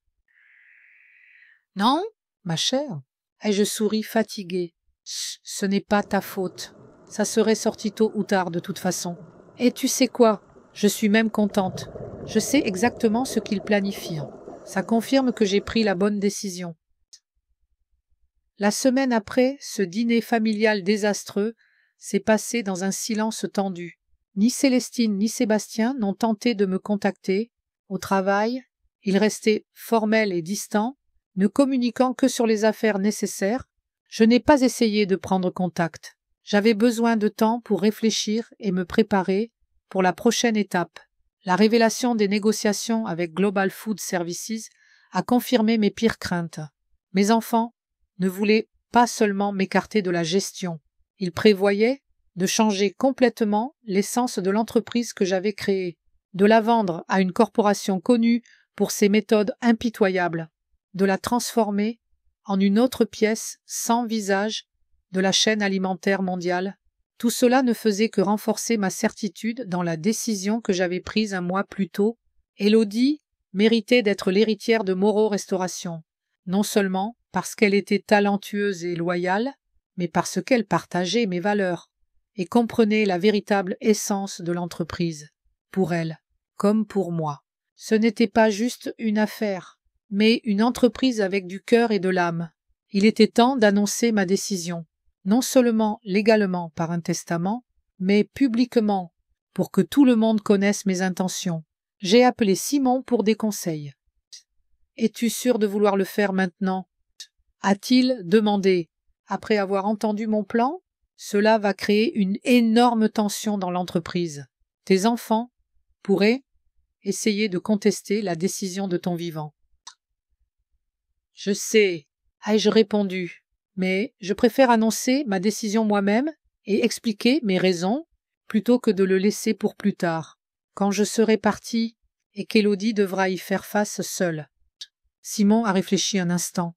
[SPEAKER 1] Non, ma chère, ai-je souri fatiguée. Ce n'est pas ta faute. Ça serait sorti tôt ou tard de toute façon. Et tu sais quoi? Je suis même contente. Je sais exactement ce qu'ils planifient. Ça confirme que j'ai pris la bonne décision. La semaine après, ce dîner familial désastreux s'est passé dans un silence tendu. Ni Célestine ni Sébastien n'ont tenté de me contacter. Au travail, ils restaient formels et distants, ne communiquant que sur les affaires nécessaires. Je n'ai pas essayé de prendre contact. J'avais besoin de temps pour réfléchir et me préparer pour la prochaine étape. La révélation des négociations avec Global Food Services a confirmé mes pires craintes. Mes enfants ne voulaient pas seulement m'écarter de la gestion. Ils prévoyaient de changer complètement l'essence de l'entreprise que j'avais créée, de la vendre à une corporation connue pour ses méthodes impitoyables, de la transformer en une autre pièce sans visage de la chaîne alimentaire mondiale. Tout cela ne faisait que renforcer ma certitude dans la décision que j'avais prise un mois plus tôt. Élodie méritait d'être l'héritière de Moreau Restauration, non seulement parce qu'elle était talentueuse et loyale, mais parce qu'elle partageait mes valeurs et comprenait la véritable essence de l'entreprise, pour elle comme pour moi. Ce n'était pas juste une affaire, mais une entreprise avec du cœur et de l'âme. Il était temps d'annoncer ma décision, non seulement légalement par un testament, mais publiquement, pour que tout le monde connaisse mes intentions. J'ai appelé Simon pour des conseils. « Es-tu sûr de vouloir le faire maintenant ?» a-t-il demandé. Après avoir entendu mon plan, cela va créer une énorme tension dans l'entreprise. Tes enfants pourraient essayer de contester la décision de ton vivant. Je sais, ai-je répondu, mais je préfère annoncer ma décision moi-même et expliquer mes raisons plutôt que de le laisser pour plus tard, quand je serai partie et qu'Élodie devra y faire face seule. Simon a réfléchi un instant.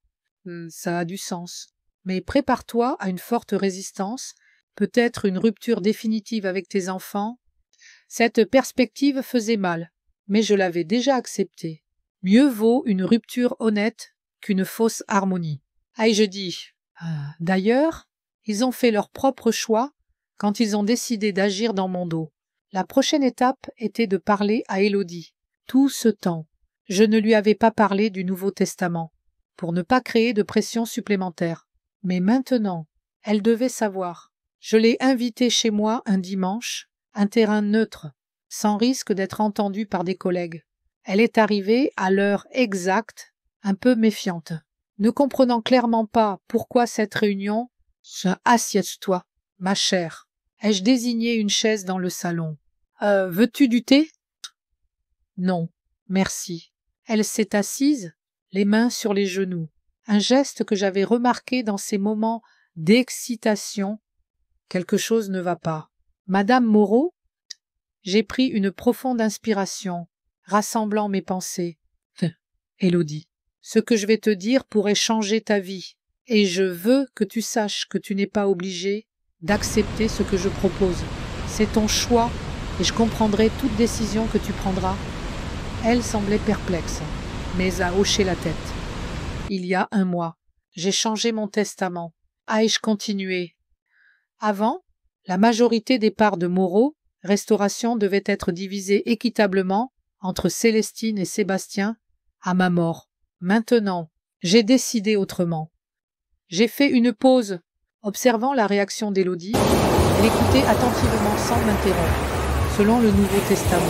[SPEAKER 1] Ça a du sens. Mais prépare-toi à une forte résistance, peut-être une rupture définitive avec tes enfants. Cette perspective faisait mal, mais je l'avais déjà acceptée. Mieux vaut une rupture honnête qu'une fausse harmonie. Ai-je dit. D'ailleurs, ils ont fait leur propre choix quand ils ont décidé d'agir dans mon dos. La prochaine étape était de parler à Élodie. Tout ce temps, je ne lui avais pas parlé du Nouveau Testament, pour ne pas créer de pression supplémentaire. Mais maintenant, elle devait savoir. Je l'ai invitée chez moi un dimanche, un terrain neutre, sans risque d'être entendue par des collègues. Elle est arrivée à l'heure exacte, un peu méfiante, ne comprenant clairement pas pourquoi cette réunion. Assieds-toi, ma chère. Ai-je désigné une chaise dans le salon. Veux-tu du thé? Non, merci. Elle s'est assise, les mains sur les genoux, un geste que j'avais remarqué dans ces moments d'excitation. Quelque chose ne va pas. Madame Moreau, j'ai pris une profonde inspiration, rassemblant mes pensées. Élodie, ce que je vais te dire pourrait changer ta vie, et je veux que tu saches que tu n'es pas obligée d'accepter ce que je propose. C'est ton choix, et je comprendrai toute décision que tu prendras. Elle semblait perplexe, mais a hoché la tête. Il y a 1 mois, j'ai changé mon testament. Ai-je continué? Avant, la majorité des parts de Moreau, Restauration devait être divisée équitablement entre Célestine et Sébastien à ma mort. Maintenant, j'ai décidé autrement. J'ai fait une pause, observant la réaction d'Élodie. Elle écoutait attentivement sans m'interrompre. Selon le Nouveau Testament,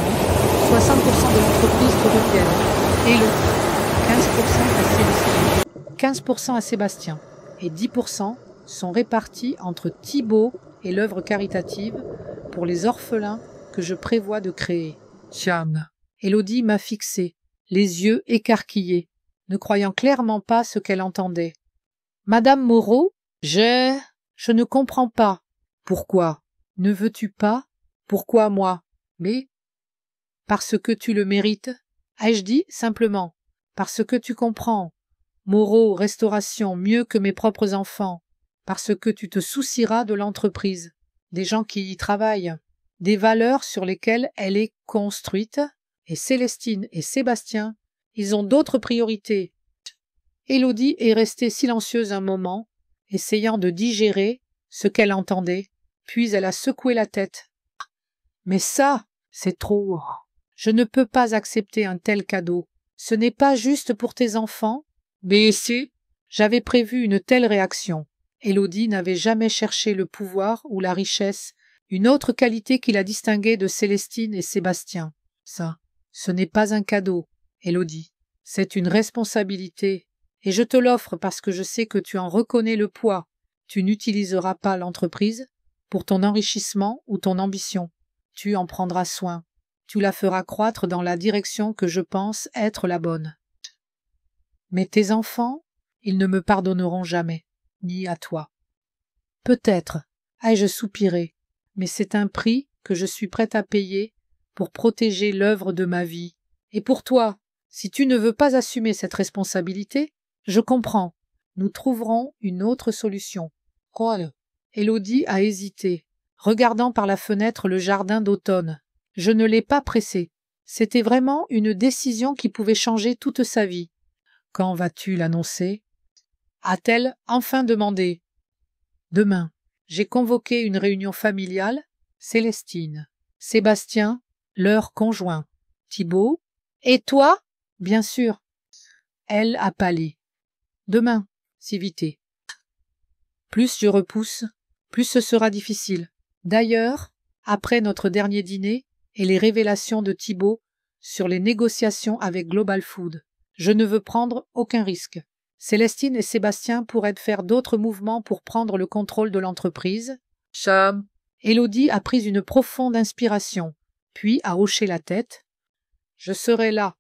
[SPEAKER 1] 60% de l'entreprise te reviennent. Élodie, 15% à Célestine, 15% à Sébastien et 10% sont répartis entre Thibaut et l'œuvre caritative pour les orphelins que je prévois de créer. Tiens. Élodie m'a fixé, les yeux écarquillés, ne croyant clairement pas ce qu'elle entendait. Madame Moreau, je ne comprends pas. Pourquoi? Ne veux-tu pas? Pourquoi moi? Mais parce que tu le mérites. Ai-je dit simplement parce que tu comprends. Moreau, Restauration, mieux que mes propres enfants. Parce que tu te soucieras de l'entreprise, des gens qui y travaillent, des valeurs sur lesquelles elle est construite. Et Célestine et Sébastien, ils ont d'autres priorités. Élodie est restée silencieuse un moment, essayant de digérer ce qu'elle entendait, puis elle a secoué la tête. Mais ça, c'est trop. Je ne peux pas accepter un tel cadeau. Ce n'est pas juste pour tes enfants. Mais si, j'avais prévu une telle réaction. Élodie n'avait jamais cherché le pouvoir ou la richesse, une autre qualité qui la distinguait de Célestine et Sébastien. Ça, ce n'est pas un cadeau, Élodie. C'est une responsabilité. Et je te l'offre parce que je sais que tu en reconnais le poids. Tu n'utiliseras pas l'entreprise pour ton enrichissement ou ton ambition. Tu en prendras soin. Tu la feras croître dans la direction que je pense être la bonne. Mais tes enfants, ils ne me pardonneront jamais, ni à toi. Peut-être, ai-je soupiré, mais c'est un prix que je suis prête à payer pour protéger l'œuvre de ma vie. Et pour toi, si tu ne veux pas assumer cette responsabilité, je comprends. Nous trouverons une autre solution. Quoi? Élodie a hésité, regardant par la fenêtre le jardin d'automne. Je ne l'ai pas pressée. C'était vraiment une décision qui pouvait changer toute sa vie. Quand vas-tu l'annoncer? A-t-elle enfin demandé. Demain, j'ai convoqué une réunion familiale. Célestine, Sébastien, leur conjoint. Thibaut. Et toi? Bien sûr. Elle a pâli. Demain, Civité. Plus je repousse, plus ce sera difficile. D'ailleurs, après notre dernier dîner et les révélations de Thibaut sur les négociations avec Global Food, je ne veux prendre aucun risque. Célestine et Sébastien pourraient faire d'autres mouvements pour prendre le contrôle de l'entreprise. Cham. Élodie a pris une profonde inspiration, puis a hoché la tête. Je serai là.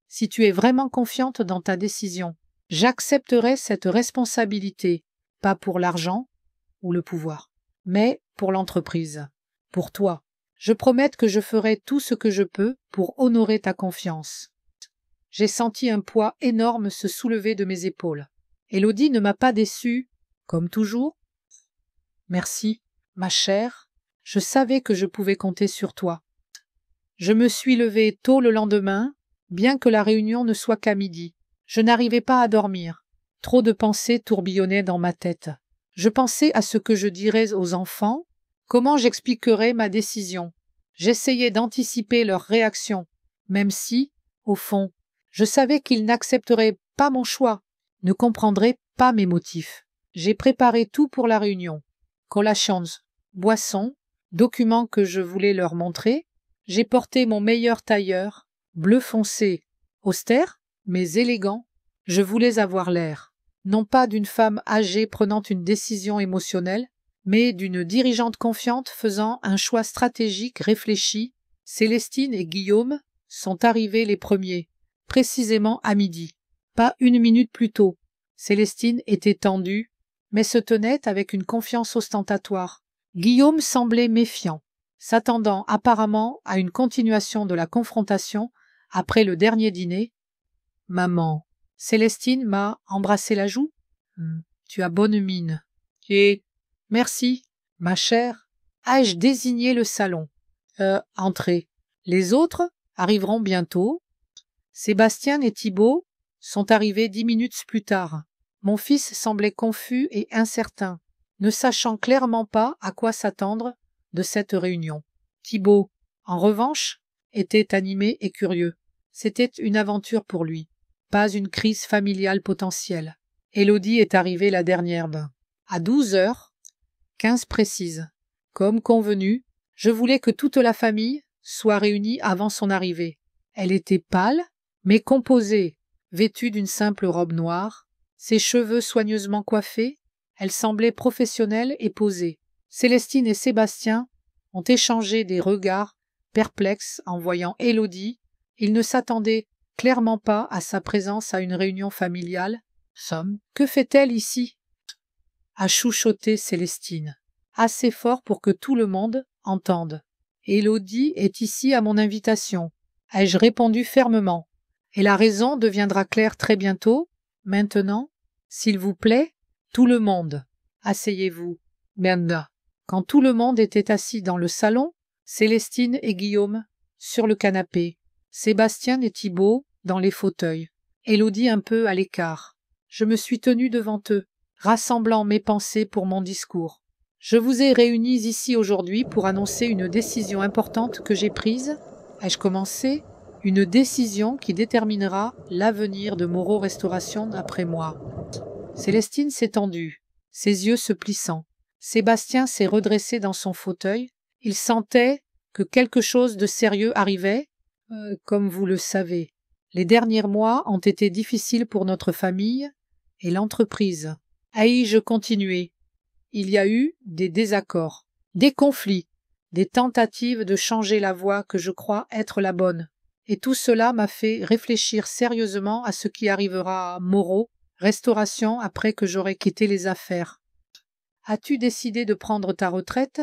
[SPEAKER 1] Si tu es vraiment confiante dans ta décision, j'accepterai cette responsabilité, pas pour l'argent ou le pouvoir, mais pour l'entreprise, pour toi. Je promets que je ferai tout ce que je peux pour honorer ta confiance. J'ai senti un poids énorme se soulever de mes épaules. Élodie ne m'a pas déçue, comme toujours. Merci, ma chère. Je savais que je pouvais compter sur toi. Je me suis levée tôt le lendemain, bien que la réunion ne soit qu'à midi. Je n'arrivais pas à dormir. Trop de pensées tourbillonnaient dans ma tête. Je pensais à ce que je dirais aux enfants, comment j'expliquerais ma décision. J'essayais d'anticiper leur réaction, même si, au fond, je savais qu'ils n'accepteraient pas mon choix, ne comprendraient pas mes motifs. J'ai préparé tout pour la réunion. Collations, boissons, documents que je voulais leur montrer. J'ai porté mon meilleur tailleur, bleu foncé, austère, mais élégant. Je voulais avoir l'air, non pas d'une femme âgée prenant une décision émotionnelle, mais d'une dirigeante confiante faisant un choix stratégique réfléchi. Célestine et Guillaume sont arrivés les premiers, précisément à midi. Pas une minute plus tôt. Célestine était tendue, mais se tenait avec une confiance ostentatoire. Guillaume semblait méfiant, s'attendant apparemment à une continuation de la confrontation après le dernier dîner. « Maman, Célestine m'a embrassé la joue. Tu as bonne mine. Et merci, ma chère. » Ai-je désigné le salon? Entrez. Les autres arriveront bientôt. Sébastien et Thibaut sont arrivés 10 minutes plus tard. Mon fils semblait confus et incertain, ne sachant clairement pas à quoi s'attendre de cette réunion. Thibaut, en revanche, était animé et curieux. C'était une aventure pour lui, pas une crise familiale potentielle. Élodie est arrivée la dernière. À 12h15 précises. Comme convenu, je voulais que toute la famille soit réunie avant son arrivée. Elle était pâle, mais composée, vêtue d'une simple robe noire, ses cheveux soigneusement coiffés, elle semblait professionnelle et posée. Célestine et Sébastien ont échangé des regards perplexes en voyant Élodie. Ils ne s'attendaient clairement pas à sa présence à une réunion familiale. « Que fait-elle ici ?» a chuchoté Célestine, assez fort pour que tout le monde entende. « Élodie est ici à mon invitation. » Ai-je répondu fermement. « Et la raison deviendra claire très bientôt. Maintenant, s'il vous plaît, tout le monde. Asseyez-vous. » Merda. Quand tout le monde était assis dans le salon, Célestine et Guillaume sur le canapé, Sébastien et Thibaut dans les fauteuils, Élodie un peu à l'écart. Je me suis tenue devant eux, rassemblant mes pensées pour mon discours. Je vous ai réunis ici aujourd'hui pour annoncer une décision importante que j'ai prise. Ai-je commencé? Une décision qui déterminera l'avenir de Moreau Restauration après moi. Célestine s'est tendue, ses yeux se plissant. Sébastien s'est redressé dans son fauteuil. Il sentait que quelque chose de sérieux arrivait. Comme vous le savez, les derniers mois ont été difficiles pour notre famille et l'entreprise. Ai-je continué? Il y a eu des désaccords, des conflits, des tentatives de changer la voie que je crois être la bonne. Et tout cela m'a fait réfléchir sérieusement à ce qui arrivera à Moreau Restauration après que j'aurai quitté les affaires. « As-tu décidé de prendre ta retraite ?»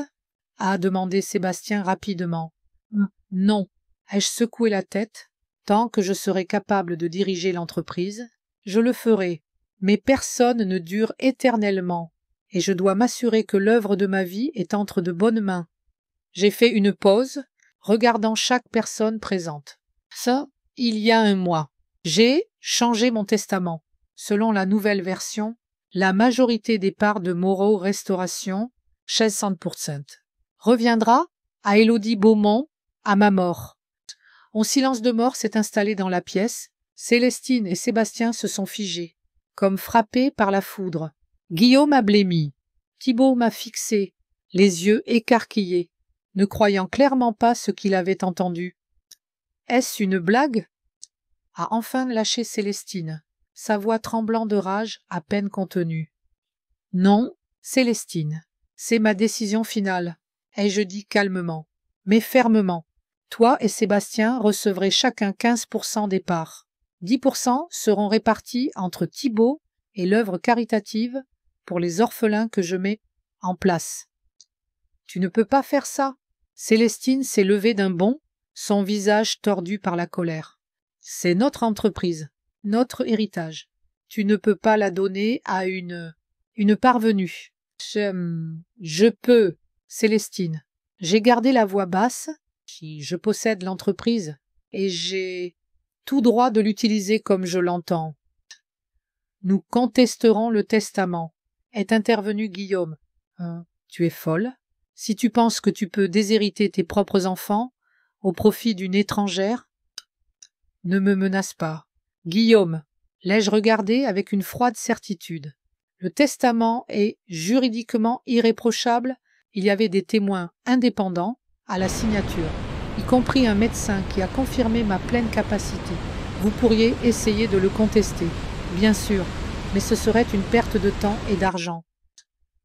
[SPEAKER 1] a demandé Sébastien rapidement. « Non. » Ai-je secoué la tête? Tant que je serai capable de diriger l'entreprise, je le ferai. Mais personne ne dure éternellement, et je dois m'assurer que l'œuvre de ma vie est entre de bonnes mains. J'ai fait une pause, regardant chaque personne présente. Ça, il y a un mois. J'ai changé mon testament. Selon la nouvelle version, la majorité des parts de Moreau Restauration, 60%, reviendra à Élodie Beaumont à ma mort. Un silence de mort s'est installé dans la pièce. Célestine et Sébastien se sont figés, comme frappés par la foudre. Guillaume a blêmi. Thibaut m'a fixé, les yeux écarquillés, ne croyant clairement pas ce qu'il avait entendu. « Est-ce une blague ?» a enfin lâché Célestine, sa voix tremblant de rage à peine contenue. « Non, Célestine, c'est ma décision finale, » ai-je dit calmement, mais fermement. Toi et Sébastien recevrez chacun 15% des parts. 10% seront répartis entre Thibaut et l'œuvre caritative pour les orphelins que je mets en place. « Tu ne peux pas faire ça. » Célestine s'est levée d'un bond, son visage tordu par la colère. « C'est notre entreprise, notre héritage. Tu ne peux pas la donner à une parvenue. »« Je peux, Célestine. » J'ai gardé la voix basse. Je possède l'entreprise et j'ai tout droit de l'utiliser comme je l'entends. « Nous contesterons le testament, » est intervenu Guillaume. « Tu es folle. Si tu penses que tu peux déshériter tes propres enfants au profit d'une étrangère, ne me menace pas. » Guillaume, l'ai-je regardé avec une froide certitude. Le testament est juridiquement irréprochable. Il y avait des témoins indépendants à la signature, y compris un médecin qui a confirmé ma pleine capacité. Vous pourriez essayer de le contester, bien sûr, mais ce serait une perte de temps et d'argent.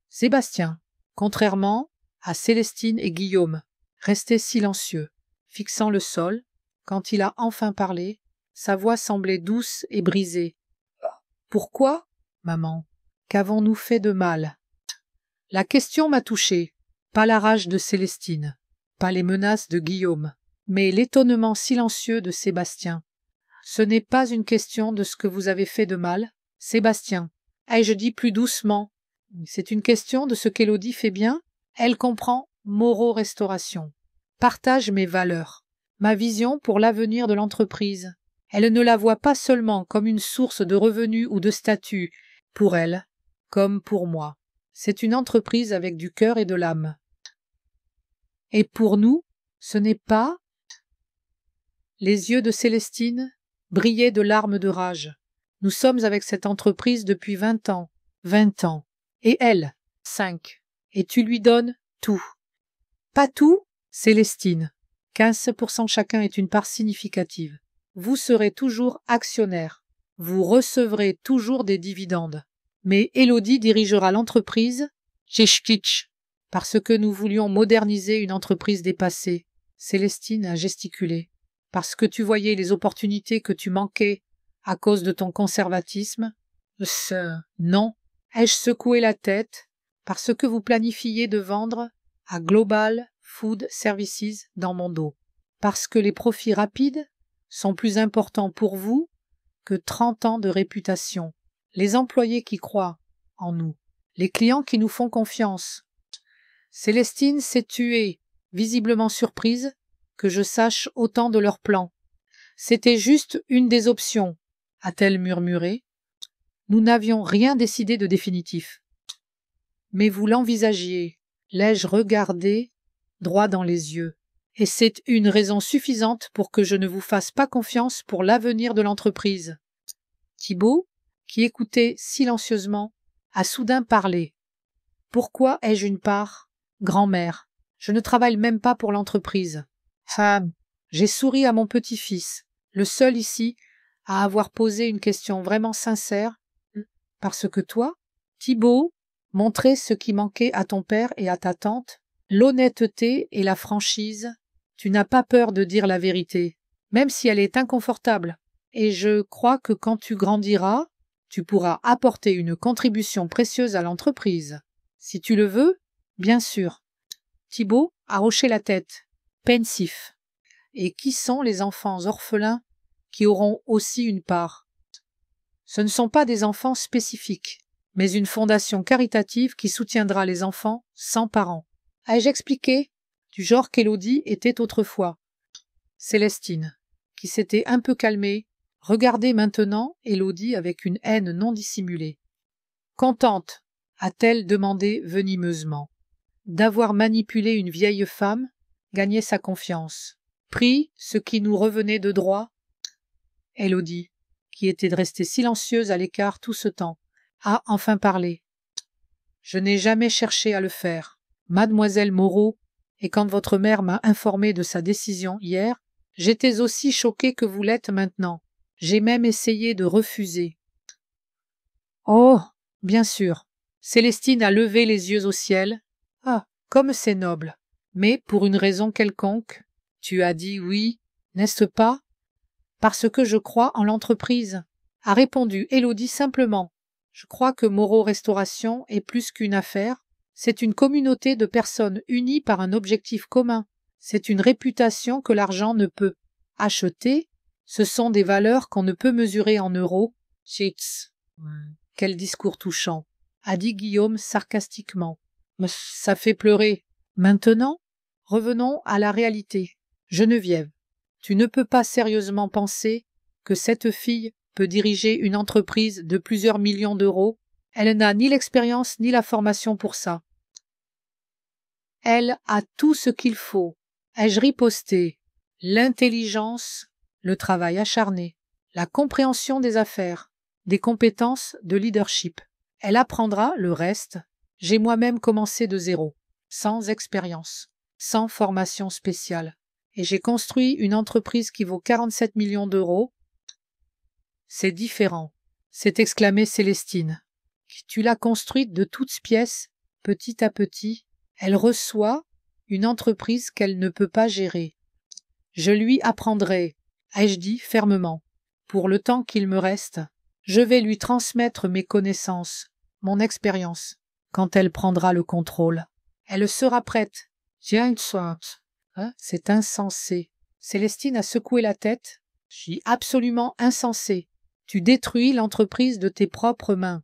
[SPEAKER 1] Sébastien, contrairement à Célestine et Guillaume, restait silencieux, fixant le sol. Quand il a enfin parlé, sa voix semblait douce et brisée. Pourquoi, maman? Qu'avons-nous fait de mal? La question m'a touchée. Pas la rage de Célestine, pas les menaces de Guillaume, mais l'étonnement silencieux de Sébastien. Ce n'est pas une question de ce que vous avez fait de mal, Sébastien. Ai-je dit plus doucement? C'est une question de ce qu'Élodie fait bien. Elle comprend Moreau Restauration, partage mes valeurs, ma vision pour l'avenir de l'entreprise. Elle ne la voit pas seulement comme une source de revenus ou de statut, pour elle, comme pour moi. C'est une entreprise avec du cœur et de l'âme. Et pour nous, ce n'est pas... Les yeux de Célestine brillaient de larmes de rage. Nous sommes avec cette entreprise depuis 20 ans. 20 ans. Et elle, 5. Et tu lui donnes tout. Pas tout, Célestine. 15% chacun est une part significative. Vous serez toujours actionnaire. Vous recevrez toujours des dividendes. Mais Élodie dirigera l'entreprise Tchitch, parce que nous voulions moderniser une entreprise dépassée. Célestine a gesticulé. Parce que tu voyais les opportunités que tu manquais à cause de ton conservatisme. Non. Ai-je secoué la tête? Parce que vous planifiez de vendre à Global Food Services dans mon dos. Parce que les profits rapides sont plus importants pour vous que 30 ans de réputation. Les employés qui croient en nous. Les clients qui nous font confiance. Célestine s'est tuée, visiblement surprise que je sache autant de leurs plans. C'était juste une des options, a-t-elle murmuré. Nous n'avions rien décidé de définitif. Mais vous l'envisagiez, l'ai-je regardé droit dans les yeux. Et c'est une raison suffisante pour que je ne vous fasse pas confiance pour l'avenir de l'entreprise. Thibault, qui écoutait silencieusement, a soudain parlé. Pourquoi ai-je une part? Grand-mère, je ne travaille même pas pour l'entreprise. Femme, j'ai souri à mon petit-fils, le seul ici à avoir posé une question vraiment sincère, parce que toi, Thibault, montrais ce qui manquait à ton père et à ta tante, l'honnêteté et la franchise. Tu n'as pas peur de dire la vérité, même si elle est inconfortable. Et je crois que quand tu grandiras, tu pourras apporter une contribution précieuse à l'entreprise. Si tu le veux, bien sûr. Thibault a hoché la tête, pensif. Et qui sont les enfants orphelins qui auront aussi une part? Ce ne sont pas des enfants spécifiques, mais une fondation caritative qui soutiendra les enfants sans parents. Ai-je expliqué? Du genre qu'Élodie était autrefois. Célestine, qui s'était un peu calmée, regardait maintenant Élodie avec une haine non dissimulée. Contente, a-t-elle demandé venimeusement, d'avoir manipulé une vieille femme, gagné sa confiance, pris ce qui nous revenait de droit? Élodie, qui était restée silencieuse à l'écart tout ce temps, a enfin parlé. Je n'ai jamais cherché à le faire, mademoiselle Moreau, et quand votre mère m'a informé de sa décision hier, j'étais aussi choquée que vous l'êtes maintenant. J'ai même essayé de refuser. Oh, bien sûr. Célestine a levé les yeux au ciel. Ah, comme c'est noble. Mais pour une raison quelconque, tu as dit oui, n'est-ce pas? Parce que je crois en l'entreprise, a répondu Élodie simplement. Je crois que Moreau Restauration est plus qu'une affaire. C'est une communauté de personnes unies par un objectif commun. C'est une réputation que l'argent ne peut acheter. Ce sont des valeurs qu'on ne peut mesurer en euros. Chits. Quel discours touchant, a dit Guillaume sarcastiquement. Mais ça fait pleurer. Maintenant, revenons à la réalité. Geneviève, tu ne peux pas sérieusement penser que cette fille peut diriger une entreprise de plusieurs millions d'euros. Elle n'a ni l'expérience ni la formation pour ça. Elle a tout ce qu'il faut. Ai-je riposté? L'intelligence, le travail acharné, la compréhension des affaires, des compétences de leadership. Elle apprendra le reste. J'ai moi-même commencé de zéro, sans expérience, sans formation spéciale. Et j'ai construit une entreprise qui vaut 47 millions d'euros. C'est différent, s'est exclamée Célestine. Tu l'as construite de toutes pièces, petit à petit. Elle reçoit une entreprise qu'elle ne peut pas gérer. Je lui apprendrai, ai-je dit fermement, pour le temps qu'il me reste, Je vais lui transmettre mes connaissances, mon expérience, quand elle prendra le contrôle. Elle sera prête. Tiens, hein, c'est insensé. Célestine a secoué la tête. Je suis absolument insensé. Tu détruis l'entreprise de tes propres mains.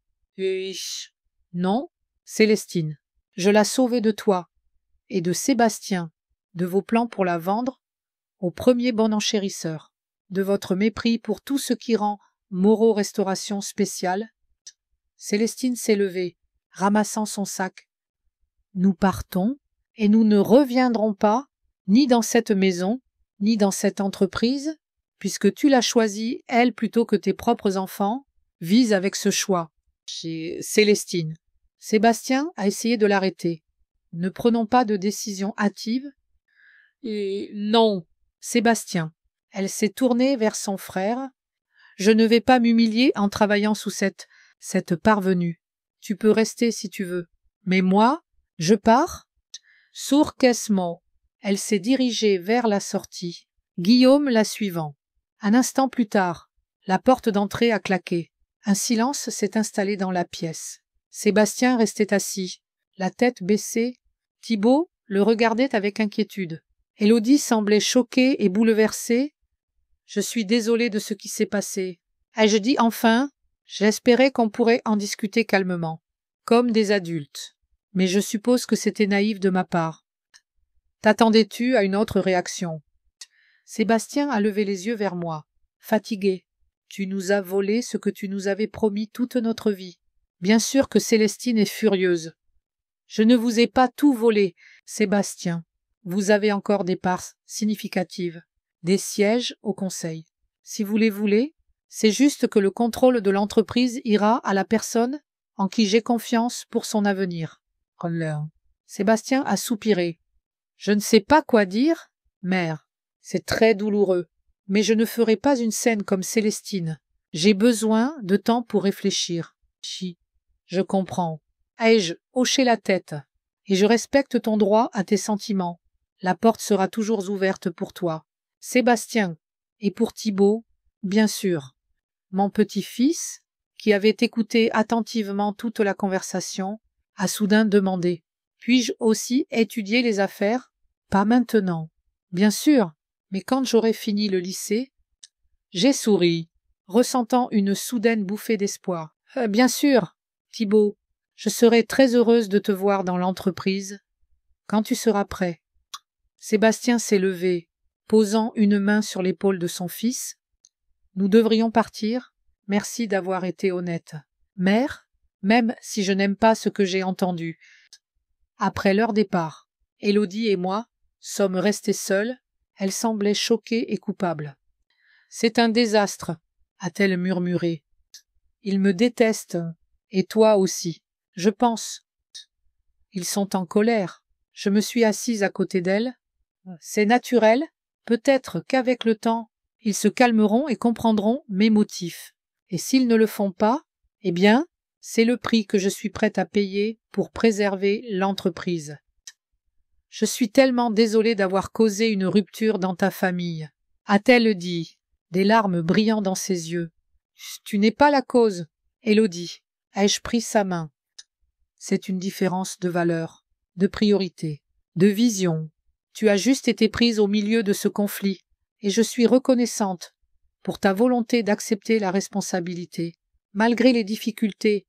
[SPEAKER 1] Non, Célestine, je l'ai sauvée de toi et de Sébastien, de vos plans pour la vendre au premier bon enchérisseur, de votre mépris pour tout ce qui rend Moreau Restauration spéciale. Célestine s'est levée, ramassant son sac. Nous partons, et nous ne reviendrons pas, ni dans cette maison, ni dans cette entreprise, puisque tu l'as choisie, elle plutôt que tes propres enfants, vise avec ce choix. Chez Célestine. Sébastien a essayé de l'arrêter. Ne prenons pas de décision hâtive. Et non, Sébastien. Elle s'est tournée vers son frère. Je ne vais pas m'humilier en travaillant sous cette parvenue. Tu peux rester si tu veux. Mais moi, je pars. Sourquesment. Elle s'est dirigée vers la sortie. Guillaume la suivant. Un instant plus tard, la porte d'entrée a claqué. Un silence s'est installé dans la pièce. Sébastien restait assis, la tête baissée. Thibault le regardait avec inquiétude. Élodie semblait choquée et bouleversée. Je suis désolée de ce qui s'est passé. Ai-je dit enfin? J'espérais qu'on pourrait en discuter calmement, comme des adultes. Mais je suppose que c'était naïf de ma part. T'attendais-tu à une autre réaction? Sébastien a levé les yeux vers moi, fatigué. Tu nous as volé ce que tu nous avais promis toute notre vie. Bien sûr que Célestine est furieuse. Je ne vous ai pas tout volé, Sébastien. Vous avez encore des parts significatives, des sièges au conseil. Si vous les voulez, c'est juste que le contrôle de l'entreprise ira à la personne en qui j'ai confiance pour son avenir. Sébastien a soupiré. Je ne sais pas quoi dire, mère. C'est très douloureux. Mais je ne ferai pas une scène comme Célestine. J'ai besoin de temps pour réfléchir. Je comprends. Ai-je hoché la tête? Et je respecte ton droit à tes sentiments. La porte sera toujours ouverte pour toi. Sébastien, et pour Thibault, bien sûr. Mon petit-fils, qui avait écouté attentivement toute la conversation, a soudain demandé: puis-je aussi étudier les affaires? Pas maintenant. Bien sûr, mais quand j'aurai fini le lycée, j'ai souri, ressentant une soudaine bouffée d'espoir. Bien sûr, Thibault, je serai très heureuse de te voir dans l'entreprise quand tu seras prêt. Sébastien s'est levé, posant une main sur l'épaule de son fils. Nous devrions partir. Merci d'avoir été honnête. Mère, même si je n'aime pas ce que j'ai entendu. Après leur départ, Élodie et moi sommes restés seuls. Elle semblait choquée et coupable. C'est un désastre, a-t-elle murmuré. Ils me détestent, et toi aussi, je pense. Ils sont en colère. Je me suis assise à côté d'elle. C'est naturel, peut-être qu'avec le temps, ils se calmeront et comprendront mes motifs. Et s'ils ne le font pas, eh bien, c'est le prix que je suis prête à payer pour préserver l'entreprise. Je suis tellement désolée d'avoir causé une rupture dans ta famille, a-t-elle dit, des larmes brillant dans ses yeux. Tu n'es pas la cause, Élodie. Ai-je pris sa main? C'est une différence de valeur, de priorité, de vision. Tu as juste été prise au milieu de ce conflit, et je suis reconnaissante pour ta volonté d'accepter la responsabilité, malgré les difficultés.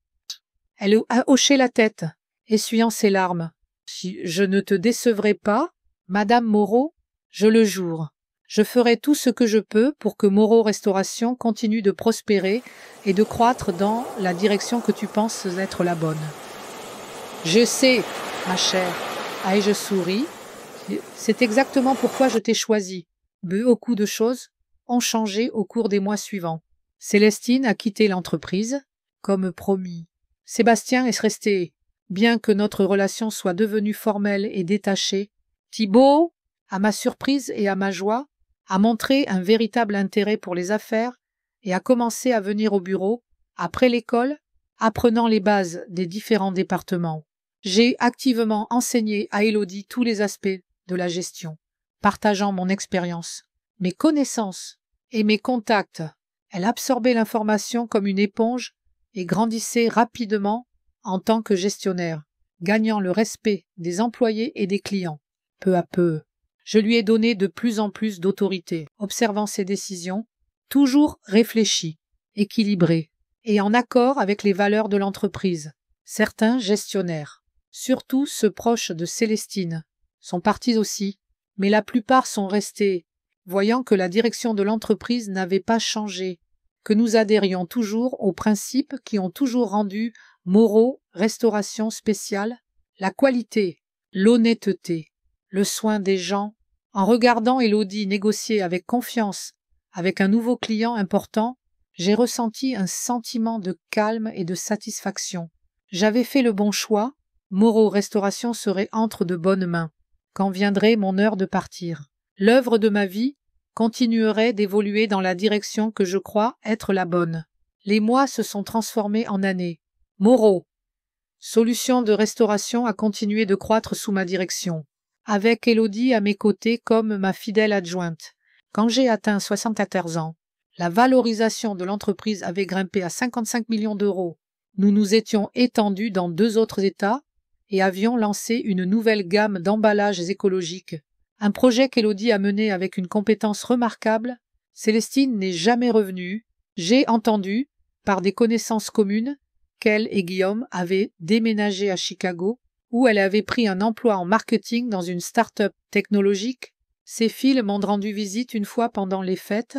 [SPEAKER 1] Elle a hoché la tête, essuyant ses larmes. Si je ne te décevrai pas, Madame Moreau, je le jure. Je ferai tout ce que je peux pour que Moreau Restauration continue de prospérer et de croître dans la direction que tu penses être la bonne. Je sais, ma chère, ai-je souri. C'est exactement pourquoi je t'ai choisi. Beaucoup de choses ont changé au cours des mois suivants. Célestine a quitté l'entreprise, comme promis. Sébastien est resté. Bien que notre relation soit devenue formelle et détachée, Thibault, à ma surprise et à ma joie, a montré un véritable intérêt pour les affaires et a commencé à venir au bureau, après l'école, apprenant les bases des différents départements. J'ai activement enseigné à Élodie tous les aspects de la gestion, partageant mon expérience, mes connaissances et mes contacts Elle absorbait l'information comme une éponge et grandissait rapidement en tant que gestionnaire, gagnant le respect des employés et des clients. Peu à peu, je lui ai donné de plus en plus d'autorité, observant ses décisions, toujours réfléchies, équilibrées et en accord avec les valeurs de l'entreprise. Certains gestionnaires, surtout ceux proches de Célestine, sont partis aussi, mais la plupart sont restés, voyant que la direction de l'entreprise n'avait pas changé, que nous adhérions toujours aux principes qui ont toujours rendu Moreau Restauration Spéciale, la qualité, l'honnêteté, le soin des gens. En regardant Élodie négocier avec confiance avec un nouveau client important, j'ai ressenti un sentiment de calme et de satisfaction. J'avais fait le bon choix, Moreau Restauration serait entre de bonnes mains. Quand viendrait mon heure de partir, l'œuvre de ma vie continuerait d'évoluer dans la direction que je crois être la bonne. Les mois se sont transformés en années. Moreau Solution de restauration a continué de croître sous ma direction, avec Élodie à mes côtés comme ma fidèle adjointe. Quand j'ai atteint 74 ans, la valorisation de l'entreprise avait grimpé à 55 millions d'euros. Nous nous étions étendus dans 2 autres États et avions lancé une nouvelle gamme d'emballages écologiques. Un projet qu'Élodie a mené avec une compétence remarquable. Célestine n'est jamais revenue. J'ai entendu, par des connaissances communes, qu'elle et Guillaume avaient déménagé à Chicago, où elle avait pris un emploi en marketing dans une start-up technologique. Ses filles m'ont rendu visite une fois pendant les fêtes,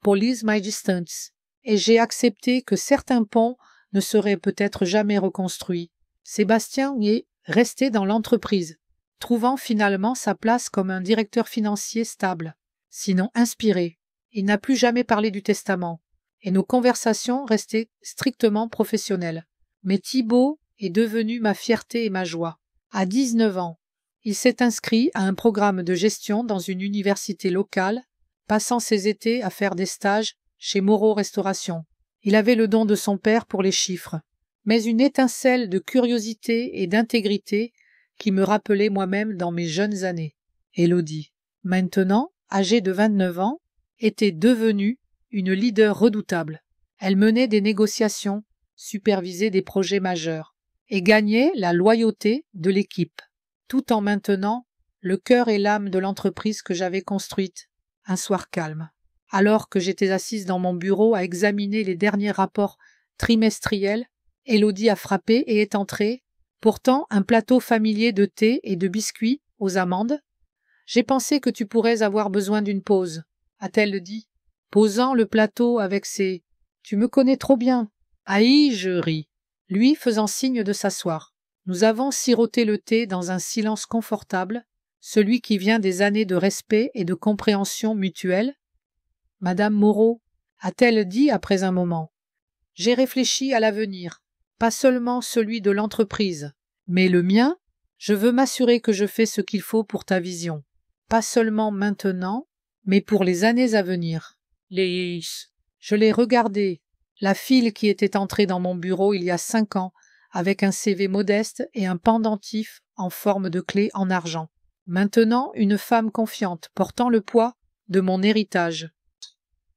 [SPEAKER 1] pour Liz My Distance, et j'ai accepté que certains ponts ne seraient peut-être jamais reconstruits. Sébastien est resté dans l'entreprise, trouvant finalement sa place comme un directeur financier stable, sinon inspiré. Il n'a plus jamais parlé du testament, et nos conversations restaient strictement professionnelles. Mais Thibaut est devenu ma fierté et ma joie. À 19 ans, il s'est inscrit à un programme de gestion dans une université locale, passant ses étés à faire des stages chez Moreau Restauration. Il avait le don de son père pour les chiffres, mais une étincelle de curiosité et d'intégrité qui me rappelait moi-même dans mes jeunes années. Élodie, maintenant, âgée de 29 ans, était devenue une leader redoutable. Elle menait des négociations, supervisait des projets majeurs et gagnait la loyauté de l'équipe, tout en maintenant le cœur et l'âme de l'entreprise que j'avais construite. Un soir calme, alors que j'étais assise dans mon bureau à examiner les derniers rapports trimestriels, Élodie a frappé et est entrée, portant un plateau familier de thé et de biscuits aux amandes. « J'ai pensé que tu pourrais avoir besoin d'une pause », a-t-elle dit, posant le plateau avec ses « Tu me connais trop bien ». Aïe, je ris, lui faisant signe de s'asseoir. Nous avons siroté le thé dans un silence confortable, celui qui vient des années de respect et de compréhension mutuelle. « Madame Moreau », a-t-elle dit après un moment, « j'ai réfléchi à l'avenir, pas seulement celui de l'entreprise, mais le mien. Je veux m'assurer que je fais ce qu'il faut pour ta vision, pas seulement maintenant, mais pour les années à venir. » Je l'ai regardée, la fille qui était entrée dans mon bureau il y a 5 ans, avec un CV modeste et un pendentif en forme de clé en argent. Maintenant, une femme confiante, portant le poids de mon héritage.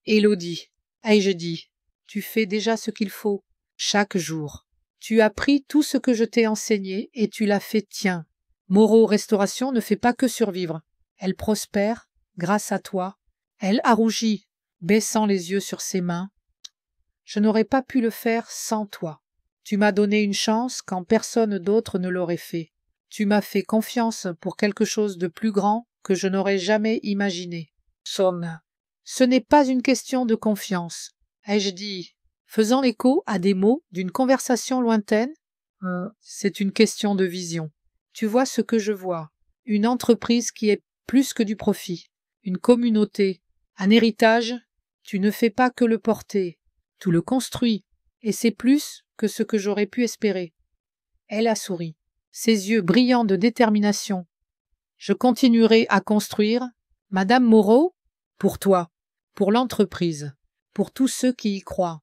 [SPEAKER 1] Élodie, ai-je dit, tu fais déjà ce qu'il faut, chaque jour. Tu as pris tout ce que je t'ai enseigné et tu l'as fait tien. Moreau Restauration ne fait pas que survivre. Elle prospère, grâce à toi. Elle a rougi, baissant les yeux sur ses mains. Je n'aurais pas pu le faire sans toi. Tu m'as donné une chance quand personne d'autre ne l'aurait fait. Tu m'as fait confiance pour quelque chose de plus grand que je n'aurais jamais imaginé. Sonne. Ce n'est pas une question de confiance, ai-je dit, faisant écho à des mots d'une conversation lointaine. C'est une question de vision. Tu vois ce que je vois. Une entreprise qui est plus que du profit. Une communauté. Un héritage. Tu ne fais pas que le porter. Tu le construis. Et c'est plus que ce que j'aurais pu espérer. Elle a souri, ses yeux brillants de détermination. Je continuerai à construire, Madame Moreau, pour toi, pour l'entreprise, pour tous ceux qui y croient.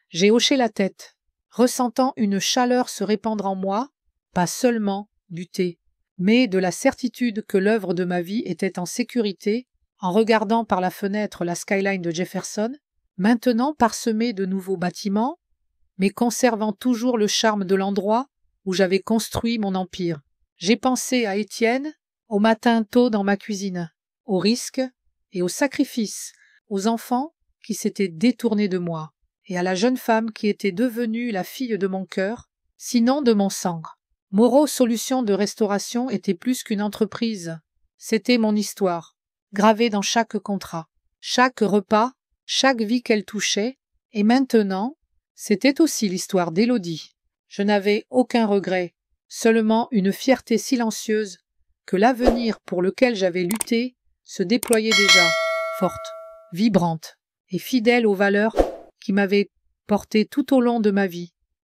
[SPEAKER 1] J'ai hoché la tête, ressentant une chaleur se répandre en moi, pas seulement du thé, mais de la certitude que l'œuvre de ma vie était en sécurité, en regardant par la fenêtre la skyline de Jefferson, maintenant parsemé de nouveaux bâtiments, mais conservant toujours le charme de l'endroit où j'avais construit mon empire. J'ai pensé à Étienne, au matin tôt dans ma cuisine, aux risques et aux sacrifices, aux enfants qui s'étaient détournés de moi, et à la jeune femme qui était devenue la fille de mon cœur, sinon de mon sang. Moreau Solutions de Restauration était plus qu'une entreprise, c'était mon histoire, gravée dans chaque contrat, chaque repas, chaque vie qu'elle touchait, et maintenant, c'était aussi l'histoire d'Élodie. Je n'avais aucun regret, seulement une fierté silencieuse que l'avenir pour lequel j'avais lutté se déployait déjà, forte, vibrante et fidèle aux valeurs qui m'avaient porté tout au long de ma vie.